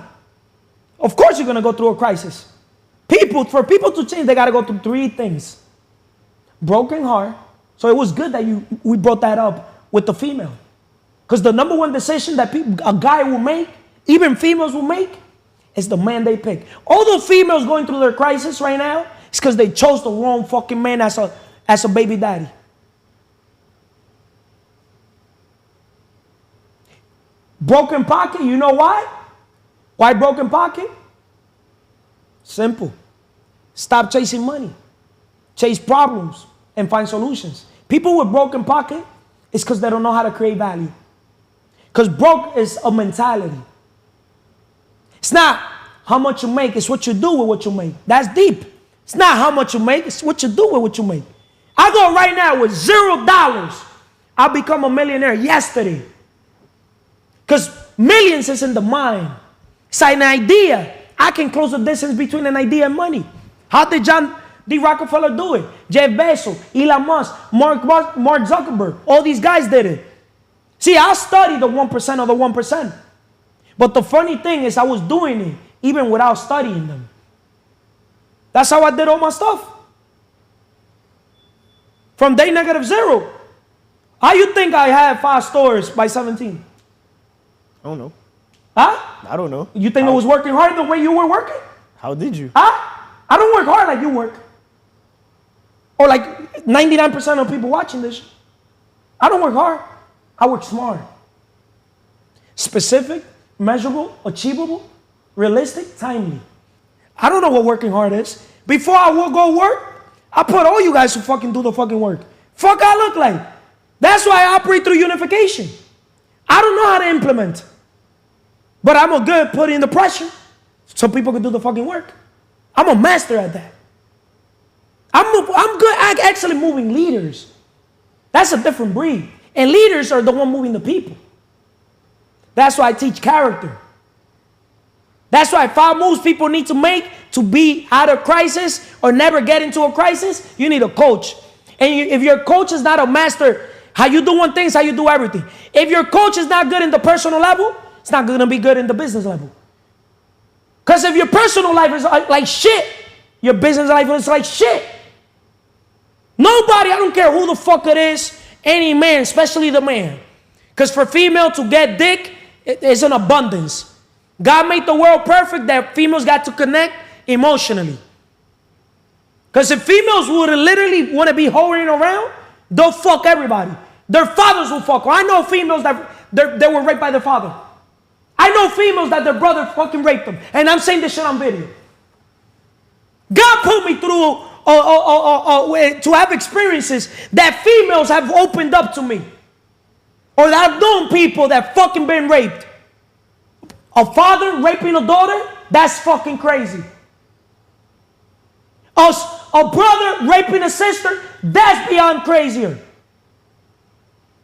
Of course you're going to go through a crisis. For people to change, they got to go through three things. Broken heart. So it was good that we brought that up with the female. Because the number one decision that a guy will make, even females will make, is the man they pick. All the females going through their crisis right now is because they chose the wrong fucking man as a baby daddy. Broken pocket, you know why? Why broken pocket? Simple. Stop chasing money. Chase problems and find solutions. People with broken pocket is because they don't know how to create value. Because broke is a mentality. It's not how much you make, it's what you do with what you make. That's deep. It's not how much you make, it's what you do with what you make. I go right now with $0. I'll become a millionaire yesterday. Because millions is in the mind. It's an idea. I can close the distance between an idea and money. How did John D. Rockefeller do it? Jeff Bezos, Elon Musk, Mark Zuckerberg. All these guys did it. See, I studied the 1% of the 1%. But the funny thing is I was doing it even without studying them. That's how I did all my stuff. From day -0. How you think I had 5 stores by 17? I don't know. Huh? I don't know. You think I was working hard the way you were working? How did you? Huh? I don't work hard like you work. Or like 99% of people watching this. I don't work hard. I work smart. Specific, measurable, achievable, realistic, timely. I don't know what working hard is. Before I will go work, I put all you guys to fucking do the fucking work. Fuck I look like. That's why I operate through unification. I don't know how to implement. But I'm a good putting the pressure so people can do the fucking work. I'm a master at that. I'm good at actually moving leaders. That's a different breed. And leaders are the one moving the people. That's why I teach character. That's why 5 moves people need to make to be out of crisis or never get into a crisis. You need a coach. And if your coach is not a master, how you do one thing is how you do everything. If your coach is not good in the personal level, it's not going to be good in the business level. Because if your personal life is like shit, your business life is like shit. Nobody, I don't care who the fuck it is, any man, especially the man. Because for female to get dick, it is an abundance. God made the world perfect that females got to connect emotionally. Because if females would literally want to be hovering around, they'll fuck everybody. Their fathers will fuck them. I know females that they were raped by their father. I know females that their brother fucking raped them. And I'm saying this shit on video. God put me through to have experiences that females have opened up to me. Or that I've known people that fucking been raped. A father raping a daughter, that's fucking crazy. A brother raping a sister, that's beyond crazier.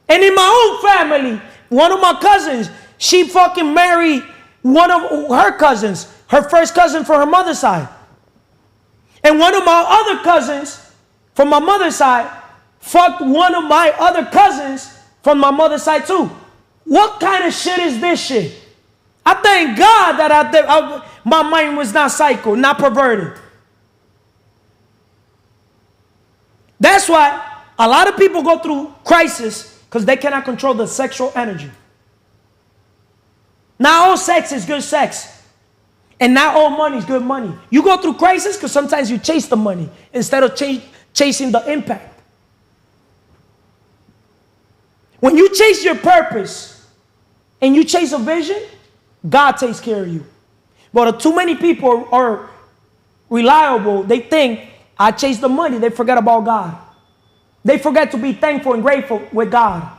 And in my own family, one of my cousins, she fucking married one of her cousins, her first cousin from her mother's side. And one of my other cousins from my mother's side fucked one of my other cousins from my mother's side too. What kind of shit is this shit? I thank God that my mind was not psycho, not perverted. That's why a lot of people go through crisis because they cannot control the sexual energy. Not all sex is good sex. And not all money is good money. You go through crisis because sometimes you chase the money instead of chasing the impact. When you chase your purpose and you chase a vision, God takes care of you. But too many people are reliable. They think, I chase the money. They forget about God. They forget to be thankful and grateful with God.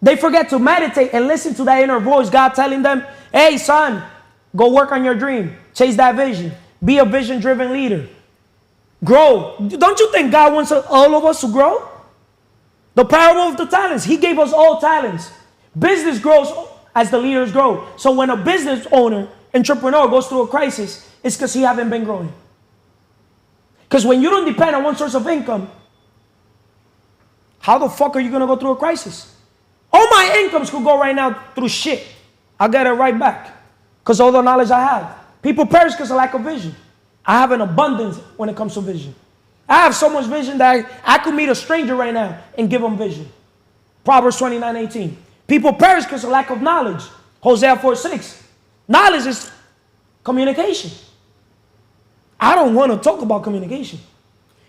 They forget to meditate and listen to that inner voice, God telling them, hey, son, go work on your dream. Chase that vision. Be a vision-driven leader. Grow. Don't you think God wants all of us to grow? The parable of the talents. He gave us all talents. Business grows as the leaders grow. So when a business owner, entrepreneur goes through a crisis, it's because he haven't been growing. Because when you don't depend on one source of income, how the fuck are you going to go through a crisis? All my incomes could go right now through shit. I'll get it right back. Because all the knowledge I have. People perish because of lack of vision. I have an abundance when it comes to vision. I have so much vision that I could meet a stranger right now and give them vision. Proverbs 29:18. People perish because of lack of knowledge. Hosea 4:6. Knowledge is communication. I don't want to talk about communication.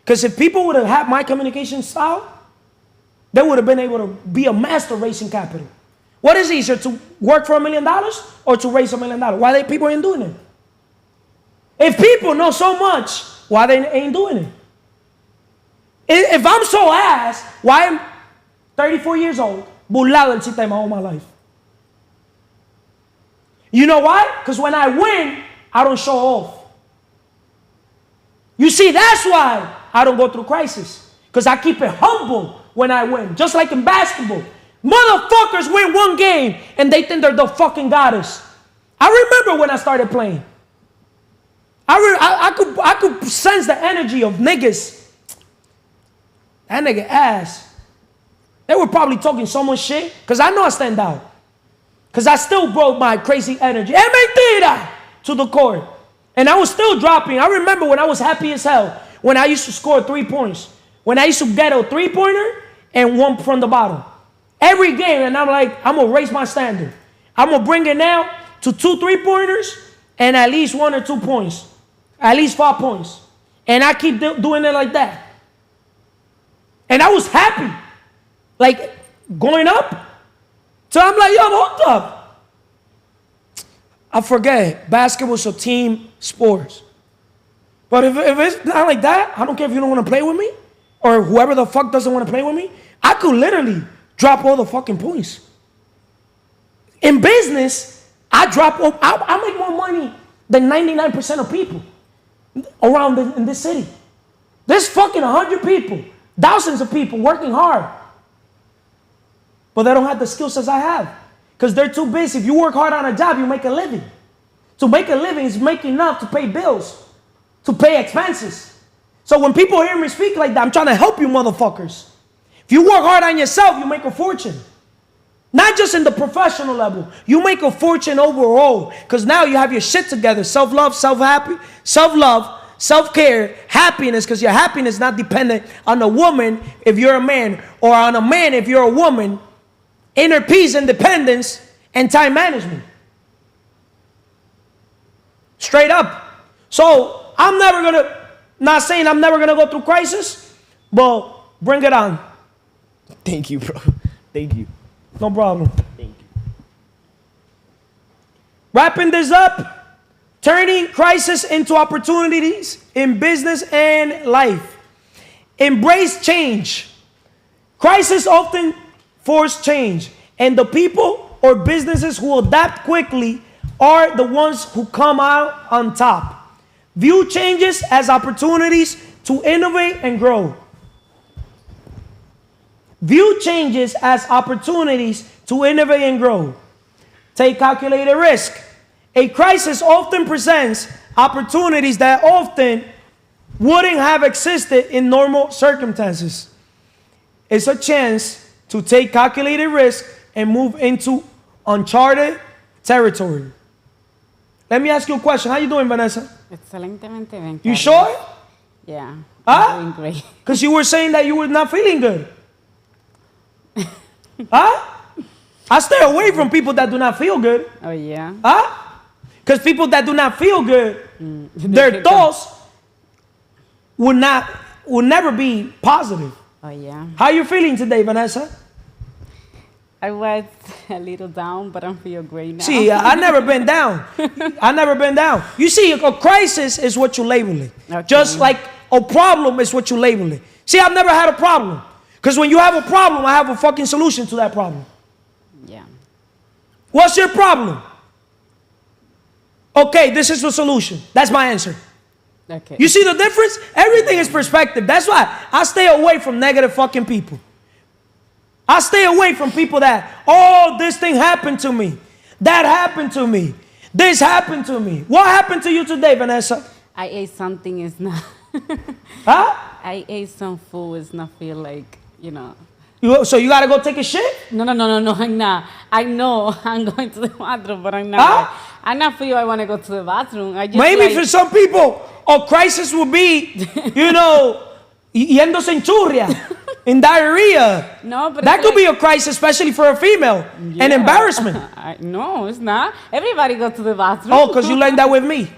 Because if people would have had my communication style, they would have been able to be a master raising capital. What is easier, to work for $1 million or to raise $1 million? Why people ain't doing it? If people know so much, why they ain't doing it? If I'm so ass, why am 34 years old, burlado del sistema all my life? You know why? Because when I win, I don't show off. You see, that's why I don't go through crisis. Because I keep it humble when I win. Just like in basketball. Motherfuckers win one game and they think they're the fucking goddess. I remember when I started playing. I could sense the energy of niggas. That nigga ass. They were probably talking so much shit because I know I stand out. Because I still brought my crazy energy. Es mentira! To the court. And I was still dropping. I remember when I was happy as hell when I used to score 3 points. when I used to get a three-pointer and one from the bottom. Every game, and I'm like, I'm going to raise my standard. I'm going to bring it now to 2 3-pointers and at least 1 or 2 points. At least 5 points. And I keep doing it like that. And I was happy. Like, going up. So I'm like, yo, hold up. I forget. Basketball's a team sport. But if it's not like that, I don't care if you don't want to play with me or whoever the fuck doesn't want to play with me. I could literally drop all the fucking points. In business, I make more money than 99% of people around in this city. There's fucking 100 people, thousands of people working hard. But they don't have the skill sets I have. Because they're too busy. If you work hard on a job, you make a living. To make a living is making enough to pay bills, to pay expenses. So when people hear me speak like that, I'm trying to help you motherfuckers. If you work hard on yourself, you make a fortune. Not just in the professional level. You make a fortune overall. Because now you have your shit together. Self-love, self-love, self-care, happiness. Because your happiness is not dependent on a woman if you're a man. Or on a man if you're a woman. Inner peace, independence, and time management. Straight up. So, I'm never going to, not saying I'm never going to go through crisis, but bring it on. Thank you, bro. Thank you. No problem. Thank you. Wrapping this up, turning crisis into opportunities in business and life. Embrace change. Crisis often force change, and the people or businesses who adapt quickly are the ones who come out on top. View changes as opportunities to innovate and grow. View changes as opportunities to innovate and grow. Take calculated risk. A crisis often presents opportunities that often wouldn't have existed in normal circumstances. It's a chance to take calculated risk and move into uncharted territory. Let me ask you a question. How you doing, Vanessa? Excelentemente bien. You Carlos. sure? Yeah. Huh? I'm doing great. Because you were saying that you were not feeling good. Huh? I stay away from people that do not feel good. Oh, yeah. Huh? Because people that do not feel good, their thoughts will never be positive. Oh, yeah. How you feeling today, Vanessa? I was a little down, but I feel great now. See, I never been down. I never been down. You see, a crisis is what you label it. Okay. Just like a problem is what you label it. See, I've never had a problem. Because when you have a problem, I have a fucking solution to that problem. Yeah. What's your problem? Okay, this is the solution. That's my answer. Okay. You see the difference? Everything is perspective. That's why I stay away from negative fucking people. I stay away from people that, oh, this thing happened to me. That happened to me. This happened to me. What happened to you today, Vanessa? I ate something, it's not. Huh? I ate some food, it's not feel like, you know. So you gotta go take a shit? No, I'm not. I know I'm going to the bathroom, but I'm not. Huh? I not feel I want to go to the bathroom. I just Maybe like, for some people, a crisis will be, yéndose en churria, in diarrhea. No, but that it's could be a crisis, especially for a female. Yeah. An embarrassment. No, it's not. Everybody go to the bathroom. Oh, because you learned that with me.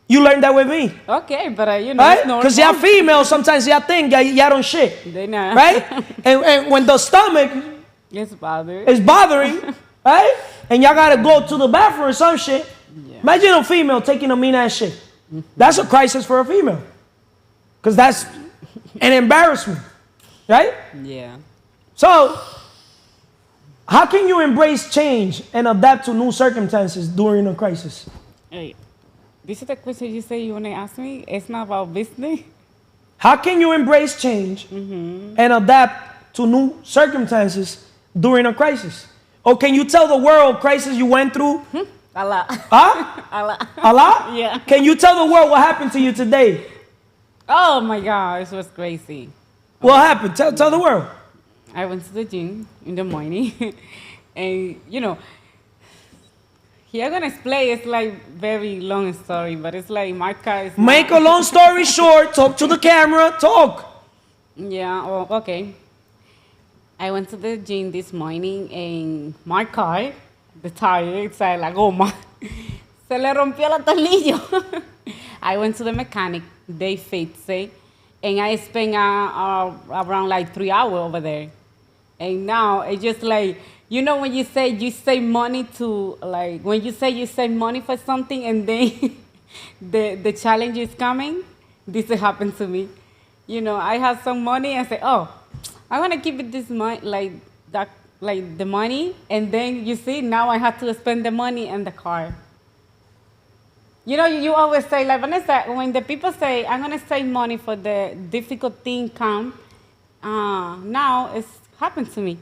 You learned that with me. Okay, but Right? it's normal. Because y'all females, sometimes y'all think y'all don't shit. They not. Right? and when the stomach It's bothering. is bothering, right? And y'all gotta go to the bathroom or some shit. Yeah. Imagine a female taking a mean ass shit. That's a crisis for a female. Because that's an embarrassment. Right? Yeah. So, how can you embrace change and adapt to new circumstances during a crisis? Hey, this is the question you say you want to ask me. It's not about business. How can you embrace change and adapt to new circumstances during a crisis? Or can you tell the world crisis you went through? A lot. Huh? A lot. A lot? Yeah. Can you tell the world what happened to you today? Oh my God, it was crazy. What happened? Tell the world. I went to the gym in the morning, and here I'm gonna explain. It's like very long story, but it's like my car is. Make a long story short. Talk to the camera. Talk. Yeah, oh, okay. I went to the gym this morning and my car, the tire, it's like, oh my, se le rompió el tornillo. I went to the mechanic, they fixed it, and I spent around like 3 hours over there. And now it's just like, you know, when you say you save money to, like, when you say you save money for something and then the challenge is coming, this has happened to me. You know, I have some money and say, oh, I want to keep it this money, like that, like the money, and then you see, now I have to spend the money and the car. You know, you always say, like Vanessa, when the people say, I'm going to save money for the difficult thing come, now it's happened to me.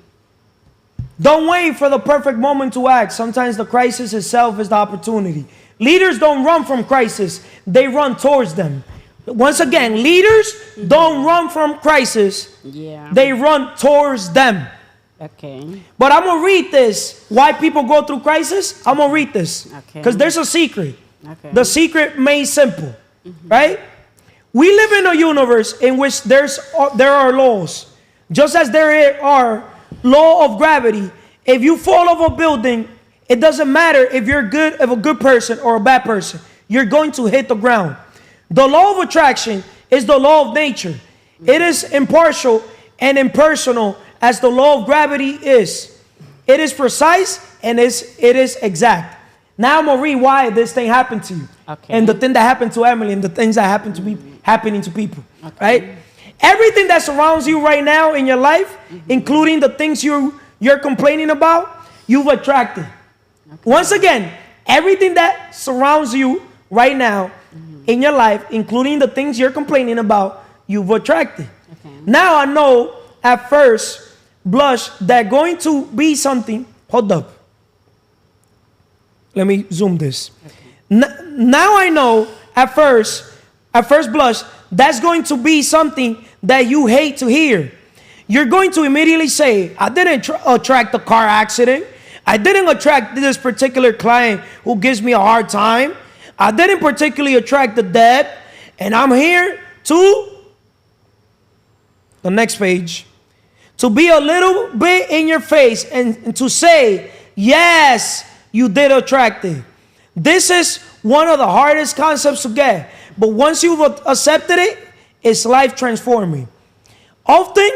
Don't wait for the perfect moment to act. Sometimes the crisis itself is the opportunity. Leaders don't run from crisis, they run towards them. Once again, leaders don't run from crisis, Yeah. they run towards them. Okay. But I'm going to read this. Why people go through crisis? I'm going to read this. Okay. Because there's a secret. Okay. The secret made simple. Right? We live in a universe in which there are laws. Just as there are law of gravity. If you fall off a building, it doesn't matter if you're a good person or a bad person. You're going to hit the ground. The law of attraction is the law of nature. It is impartial and impersonal as the law of gravity is. It is precise and it is exact. Now I'm going to read why this thing happened to you. Okay. And the thing that happened to Emily and the things that happen to be happening to people. Okay. Right? Everything that surrounds you right now in your life, including the things you're complaining about, you've attracted. Okay. Once again, everything that surrounds you right now in your life, including the things you're complaining about, you've attracted. Okay. Now I know at first blush that going to be something. Hold up. Let me zoom this. Okay. Now I know at first blush, that's going to be something that you hate to hear. You're going to immediately say, I didn't attract the car accident. I didn't attract this particular client who gives me a hard time. I didn't particularly attract the debt. And I'm here to, the next page, to be a little bit in your face and to say, yes, you did attract it. This is one of the hardest concepts to get. But once you've accepted it, it's life transforming. Often,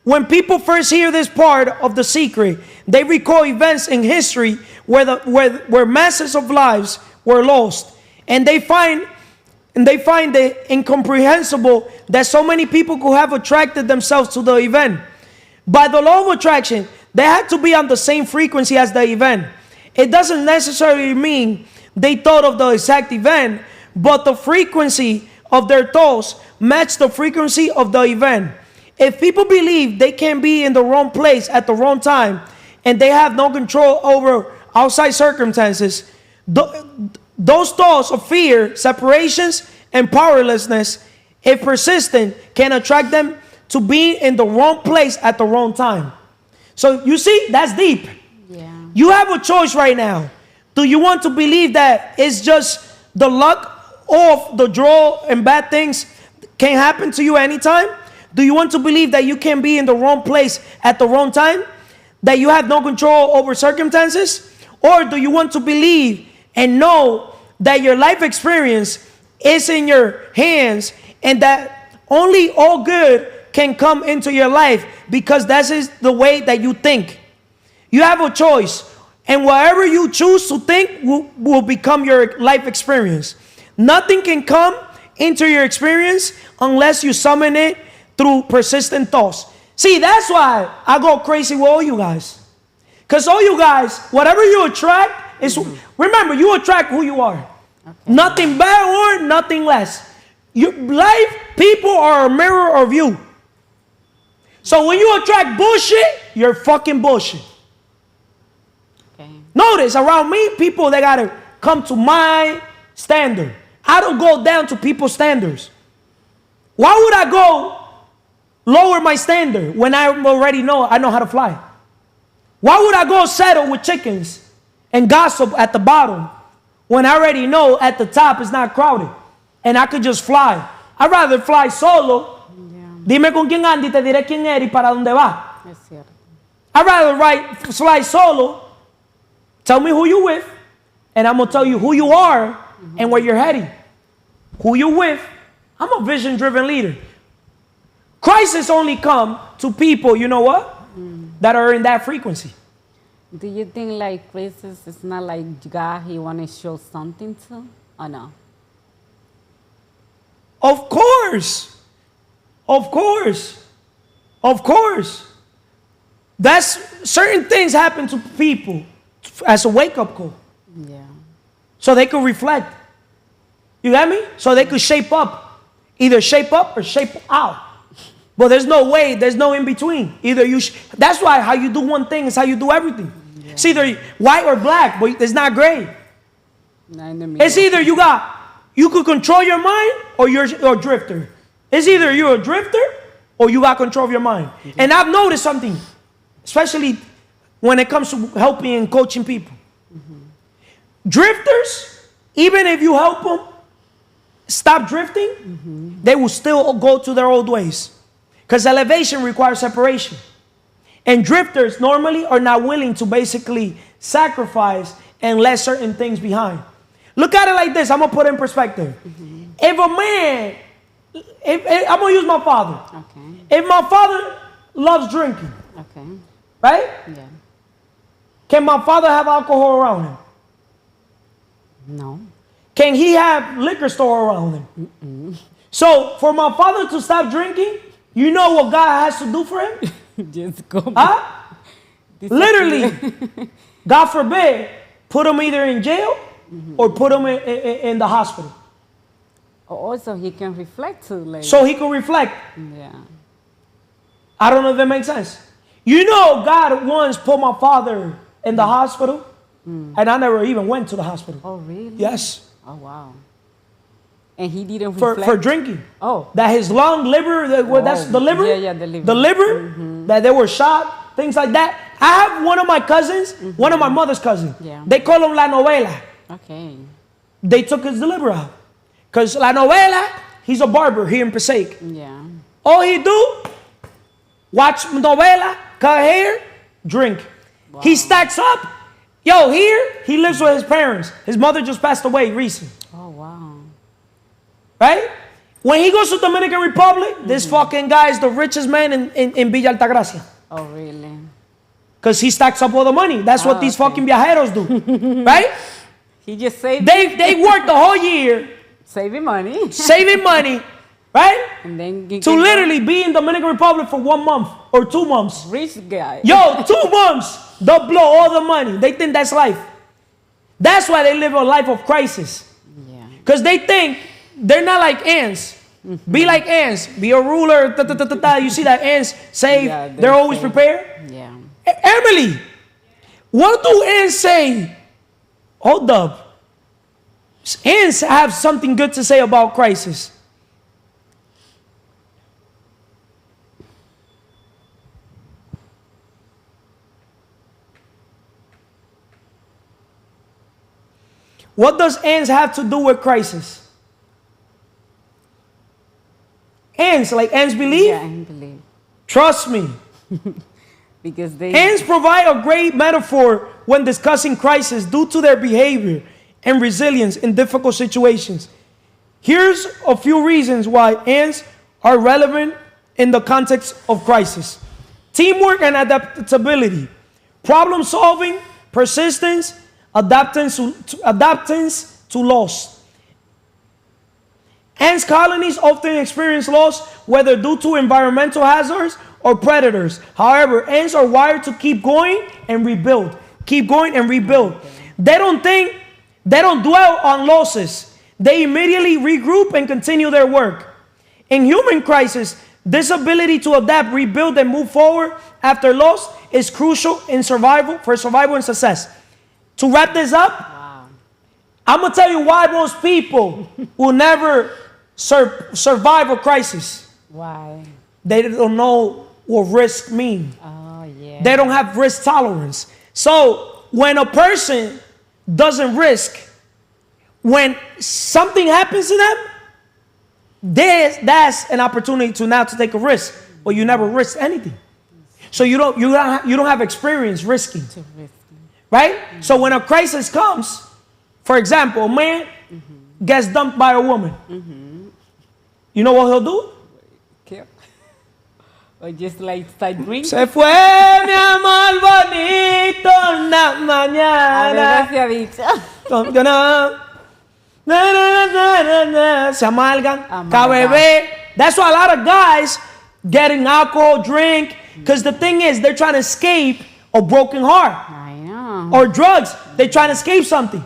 when people first hear this part of the secret, they recall events in history where masses of lives were lost. And they find it incomprehensible that so many people could have attracted themselves to the event. By the law of attraction, they had to be on the same frequency as the event. It doesn't necessarily mean they thought of the exact event, but the frequency of their thoughts matched the frequency of the event. If people believe they can be in the wrong place at the wrong time and they have no control over outside circumstances, those thoughts of fear, separations, and powerlessness, if persistent, can attract them to be in the wrong place at the wrong time. So you see, that's deep. Yeah. You have a choice right now. Do you want to believe that it's just the luck of the draw and bad things can happen to you anytime? Do you want to believe that you can be in the wrong place at the wrong time? That you have no control over circumstances? Or do you want to believe and know that your life experience is in your hands and that only all good can come into your life because that is the way that you think? You have a choice. And whatever you choose to think will become your life experience. Nothing can come into your experience unless you summon it through persistent thoughts. See, that's why I go crazy with all you guys. Because all you guys, whatever you attract is, remember, you attract who you are. Okay. Nothing better or nothing less. Your life, people are a mirror of you. So when you attract bullshit, you're fucking bullshit. Okay. Notice around me, people, they gotta come to my standard. I don't go down to people's standards. Why would I go lower my standard when I already know I know how to fly? Why would I go settle with chickens and gossip at the bottom when I already know at the top it's not crowded and I could just fly? I'd rather fly solo Dime con quién anda y te diré quién eres y para dónde va. Es cierto. I'd rather fly solo. Tell me who you with, and I'm gonna tell you who you are and where you're heading. Who you with? I'm a vision-driven leader. Crisis only come to people, you know what? That are in that frequency. Do you think like crisis is not like God, he want to show something to, or no? Of course. Of course. Of course. That's certain things happen to people as a wake-up call. Yeah. So they could reflect. You get me? So they could shape up. Either shape up or shape out. But there's no way, there's no in between. Either that's why how you do one thing is how you do everything. Yeah. It's either white or black, but it's not gray. Not in the middle. It's either you could control your mind or you're a drifter. It's either you're a drifter or you got control of your mind. Mm-hmm. And I've noticed something, especially when it comes to helping and coaching people. Mm-hmm. Drifters, even if you help them stop drifting, they will still go to their old ways. Because elevation requires separation. And drifters normally are not willing to basically sacrifice and let certain things behind. Look at it like this. I'm going to put it in perspective. If a man, I'm going to use my father. Okay. If my father loves drinking, Okay. right? Yeah. Can my father have alcohol around him? No. Can he have liquor store around him? So for my father to stop drinking, you know what God has to do for him? Just go. Huh? Literally, God forbid, put him either in jail or put him in the hospital. Also, he can reflect too. Like, So he could reflect. yeah. I don't know if that makes sense. You know, God once put my father in the hospital, and I never even went to the hospital. Oh, really? Yes. Oh, wow. And he didn't For reflect? drinking. Oh. That his lung, liver, that's the liver. Yeah, the liver. The liver, that they were shot, things like that. I have one of my cousins, one of my mother's cousins. Yeah. They call him La Novela. Okay. They took his liver out. Because La Novela, he's a barber here in Passaic. Yeah. All he do, watch novela, cut hair, drink. Wow. He stacks up. Yo, here, he lives with his parents. His mother just passed away recently. Oh, wow. Right? When he goes to Dominican Republic, this fucking guy is the richest man in Villa Altagracia. Oh, really? Because he stacks up all the money. That's what these fucking viajeros do. Right? He just saved They work the whole year saving money. saving money, right? And then you To can literally be in Dominican Republic for 1 month or 2 months. go rich guy. Yo, 2 months, they'll blow all the money. They think that's life. That's why they live a life of crisis. Yeah. Because they think they're not like ants. Be like ants. Be a ruler. You see that ants save. Yeah, they're always save. prepared. Yeah. Emily, what do ants say? Hold up. Ants have something good to say about crisis. What does ants have to do with crisis? Ants, like ants believe? Yeah, I believe. Trust me. Because they Ants provide a great metaphor when discussing crisis due to their behavior and resilience in difficult situations. Here's a few reasons why ants are relevant in the context of crisis: teamwork and adaptability, problem solving, persistence, adaptance to loss. Ants colonies often experience loss, whether due to environmental hazards or predators. However, ants are wired to keep going and rebuild. Keep going and rebuild. They don't dwell on losses. They immediately regroup and continue their work. In human crisis, this ability to adapt, rebuild, and move forward after loss is crucial in survival and success. To wrap this up, I'm going to tell you why most people will never survive a crisis. Why? They don't know what risk means. Oh, yeah. They don't have risk tolerance. So when a person doesn't risk, when something happens to them, that's an opportunity to take a risk, but you never risk anything. So you don't have experience risking, right? So when a crisis comes, for example, a man gets dumped by a woman. You know what he'll do? Or just like start drinking. Se fue mi amor bonito una A mañana. ver, se ha dicho. Se amalgan. Cabebe. That's why a lot of guys getting alcohol, drink, because the thing is, they're trying to escape a broken heart. I know. Or drugs. They're trying to escape something.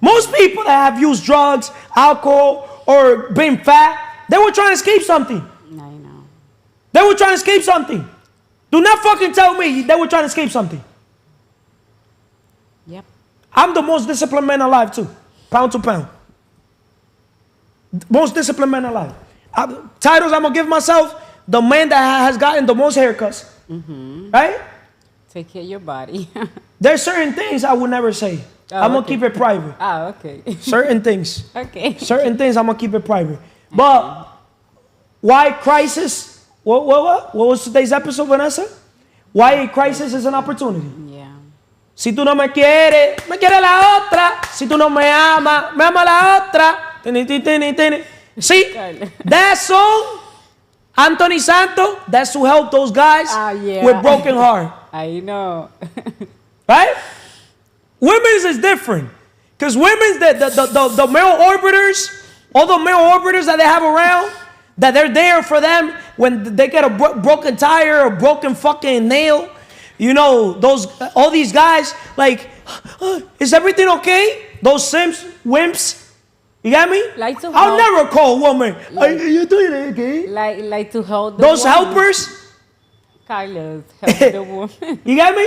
Most people that have used drugs, alcohol, or been fat, they were trying to escape something. I know. They were trying to escape something. Do not fucking tell me they were trying to escape something. Yep. I'm the most disciplined man alive too. Pound to pound. Most disciplined man alive. Titles I'm going to give myself, the man that has gotten the most haircuts. Right? Take care of your body. There's certain things I would never say. I'm going to keep it private. Okay. Certain things. Okay. Certain things I'm going to keep it private. But why crisis? What was today's episode, Vanessa? Why a crisis is an opportunity. Yeah. Si tú no me quieres, me quiere la otra. Si tú no me amas, me ama la otra. See, that song, Anthony Santos, that's to help those guys Yeah. with broken heart. I know. Right? Women's is different. Because women's, the male orbiters, all the male orbiters that they have around, that they're there for them when they get a broken tire or broken fucking nail. You know, all these guys, like, is everything okay? Those simps, wimps. You got me? Like to I'll help. never call a woman. Are you doing it okay? Like to help the Those woman. helpers. Carlos, help the woman. You got me?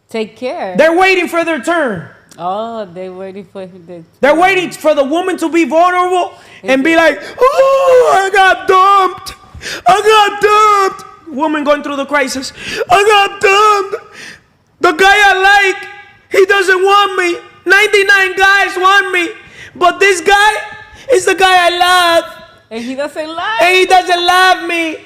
Take care. They're waiting for their turn. Oh, they're waiting for the. They're waiting for the woman to be vulnerable and be like, oh, I got dumped. Woman going through the crisis. I got dumped. The guy I like, he doesn't want me. 99 guys want me. But this guy is the guy I love. And he doesn't like. And he doesn't love me.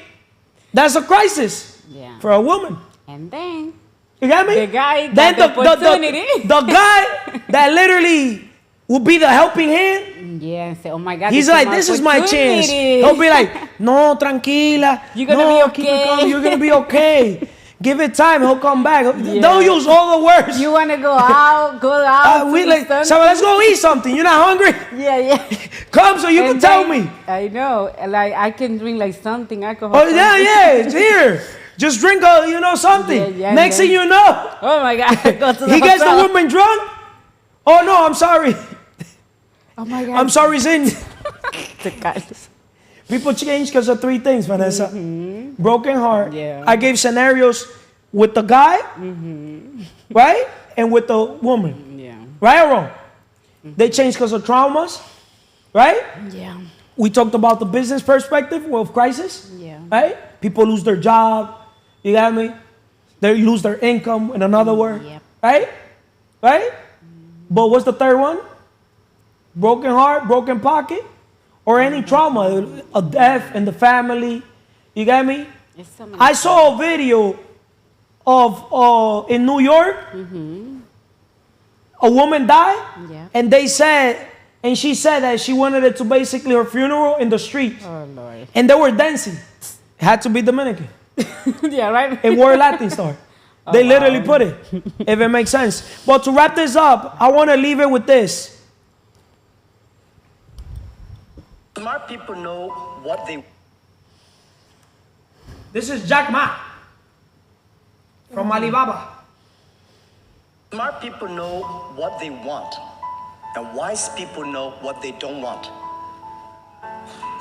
That's a crisis Yeah. for a woman. And then You got me? the guy Then got the opportunity. the guy that literally will be the helping hand. Yeah, and say, oh my God. He's like, this is my chance. opportunity. He'll be like, no, tranquila. You're gonna no, be keep it okay." calm. You're going to be okay. Give it time. He'll come back. Yeah. Don't use all the words. You want to go out, to We eat like, something? so let's go eat something. You're not hungry? Yeah. Come so you can And tell then- me. I know. Like, I can drink like something, alcohol. Oh, yeah, something. yeah. It's here. Just drink something. Yeah, Next yeah. thing you know, Oh my God. Go to the he gets the hotel. woman drunk. Oh, no, I'm sorry. Oh my God. I'm sorry, Zin. The guys. People change because of three things, Vanessa. Broken heart. Yeah. I gave scenarios with the guy, right? And with the woman. Yeah. Right or wrong? They change because of traumas, right? Yeah. We talked about the business perspective of crisis, Yeah. right? People lose their job, you got me? They lose their income, in another word, Yep. right? Right? But what's the third one? Broken heart, broken pocket, or any trauma, a death in the family, you got me? It's so many I saw a video of in New York, a woman died, Yeah. and she said that she wanted it to basically her funeral in the street, Oh Lord. and they were dancing. It had to be Dominican. Yeah, right. It wore Latin star. They literally put it, if it makes sense. But to wrap this up, I want to leave it with this. Smart people know what they This is Jack Ma from Alibaba. Smart people know what they want, and wise people know what they don't want.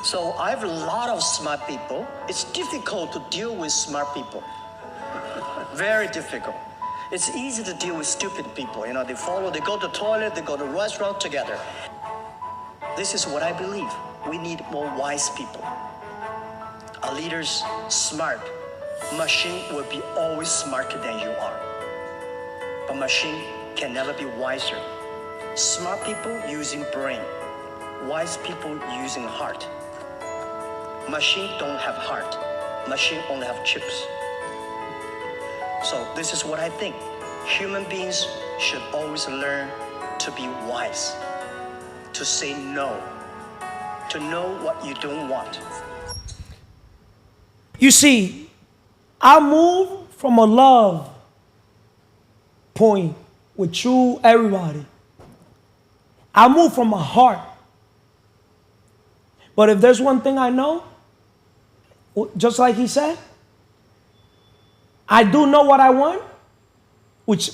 So I have a lot of smart people. It's difficult to deal with smart people. Very difficult. It's easy to deal with stupid people. You know, they go to the toilet, they go to the restaurant together. This is what I believe. We need more wise people. A leader's smart. Machine will be always smarter than you are. A machine can never be wiser. Smart people using brain. Wise people using heart. Machine don't have heart. Machine only have chips. So this is what I think. Human beings should always learn to be wise, to say no, to know what you don't want. You see, I move from a love point with you, everybody. I move from my heart. But if there's one thing I know, just like he said, I do know what I want, which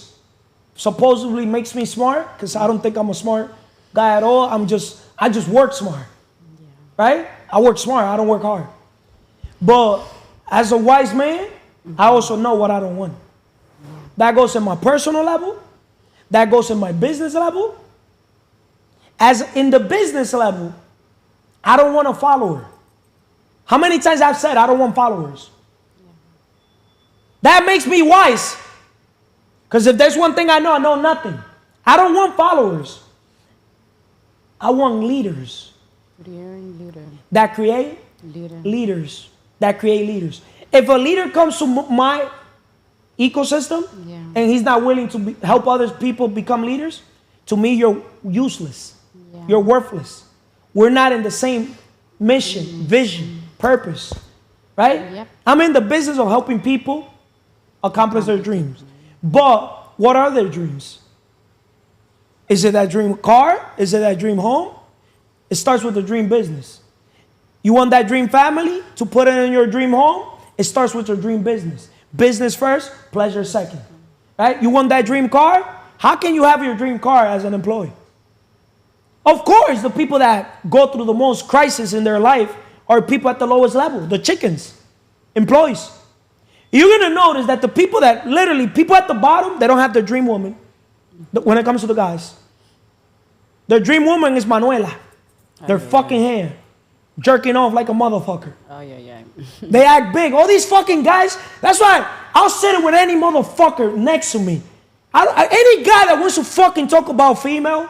supposedly makes me smart, because I don't think I'm a smart guy at all. I just work smart. Right? I work smart, I don't work hard. But as a wise man, I also know what I don't want. That goes in my personal level. That goes in my business level. As in the business level, I don't want a follower. How many times I've said I don't want followers? That makes me wise. Because if there's one thing I know nothing. I don't want followers. I want leaders. That create leaders. That create leaders. If a leader comes to my ecosystem and he's not willing to help other people become leaders, to me you're useless. You're worthless. We're not in the same mission, vision, purpose, right? Yep. I'm in the business of helping people accomplish their dreams. But what are their dreams? Is it that dream car? Is it that dream home? It starts with the dream business. You want that dream family to put it in your dream home? It starts with your dream business. Business first, pleasure second. Right? You want that dream car? How can you have your dream car as an employee? Of course, the people that go through the most crisis in their life are people at the lowest level, the chickens, employees. You're going to notice that the people that literally, people at the bottom, they don't have their dream woman when it comes to the guys. Their dream woman is Manuela. Their fucking hand. Jerking off like a motherfucker. Oh, yeah. They act big. All these fucking guys, that's why I'll sit with any motherfucker next to me. Any guy that wants to fucking talk about female,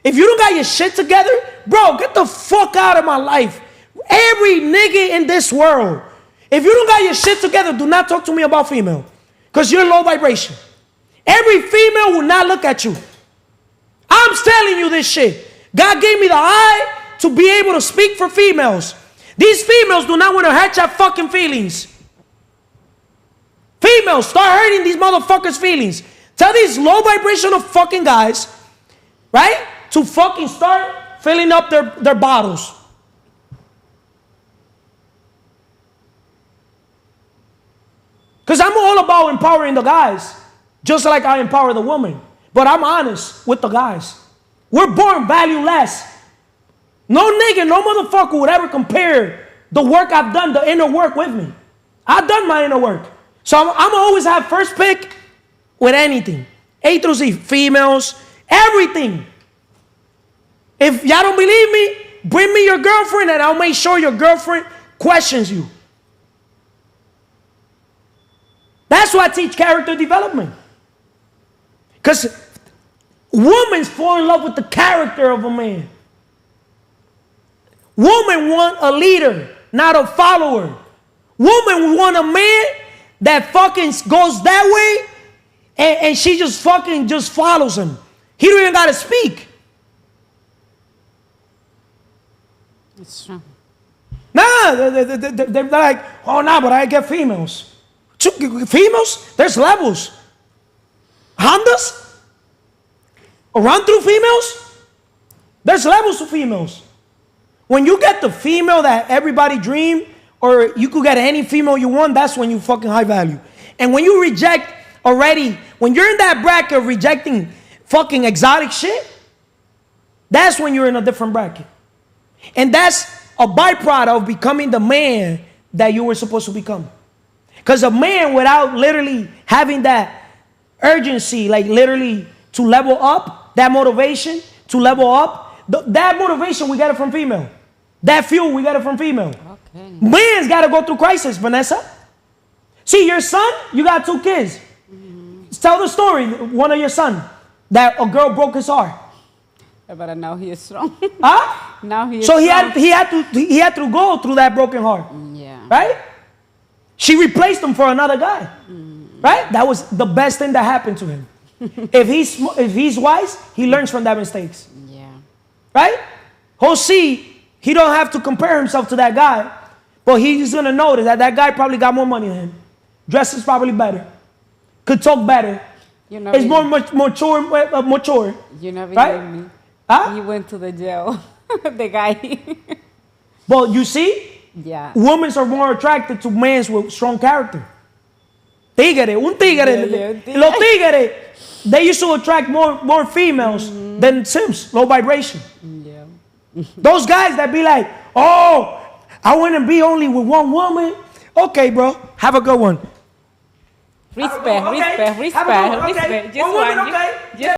if you don't got your shit together, bro, get the fuck out of my life. Every nigga in this world, if you don't got your shit together, do not talk to me about female. Because you're low vibration. Every female will not look at you. I'm telling you this shit. God gave me the eye to be able to speak for females. These females do not want to hurt your fucking feelings. Females, start hurting these motherfuckers' feelings. Tell these low vibrational fucking guys, right, to fucking start filling up their bottles. Because I'm all about empowering the guys, just like I empower the woman. But I'm honest with the guys. We're born valueless. No nigga, no motherfucker would ever compare the work I've done, the inner work with me. I've done my inner work. So I'm always have first pick with anything. A through Z, females, everything. If y'all don't believe me, bring me your girlfriend and I'll make sure your girlfriend questions you. That's why I teach character development. Because women fall in love with the character of a man. Women want a leader, not a follower. Women want a man that fucking goes that way and she just fucking just follows him. He don't even got to speak. It's true. Nah, they're like, oh, nah, but I get females. Females? There's levels. Hondas? Run through females? There's levels to females. When you get the female that everybody dream, or you could get any female you want, that's when you fucking high value. And when you reject already, when you're in that bracket of rejecting fucking exotic shit, that's when you're in a different bracket. And that's a byproduct of becoming the man that you were supposed to become. Because a man without literally having that urgency, like literally to level up, that motivation to level up, that motivation, we get it from female. That fuel, we get it from female. Okay. Man's got to go through crisis, Vanessa. See, your son, you got 2 kids. Tell the story, one of your son, that a girl broke his heart. But now he is strong. Huh? Now he is So strong. he had to go through that broken heart. Yeah. Right? She replaced him for another guy. Right? That was the best thing that happened to him. If he's wise, he learns from that mistakes. Yeah. Right? Jose, he don't have to compare himself to that guy, but he's gonna notice that that guy probably got more money than him, dresses probably better, could talk better, You know, is more mature. You never right? knew me. Huh? He went to the jail. The guy. But you see, Yeah. women are more attracted to men with strong character. Tigre, un tigre. Yeah, Los tigres, they used to attract more females than simps, low vibration. Yeah. Those guys that be like, oh, I want to be only with one woman. Okay, bro, have a good one. Respect, Okay. respect, Have a good one. respect, Okay. respect. Just One woman, one. okay. Just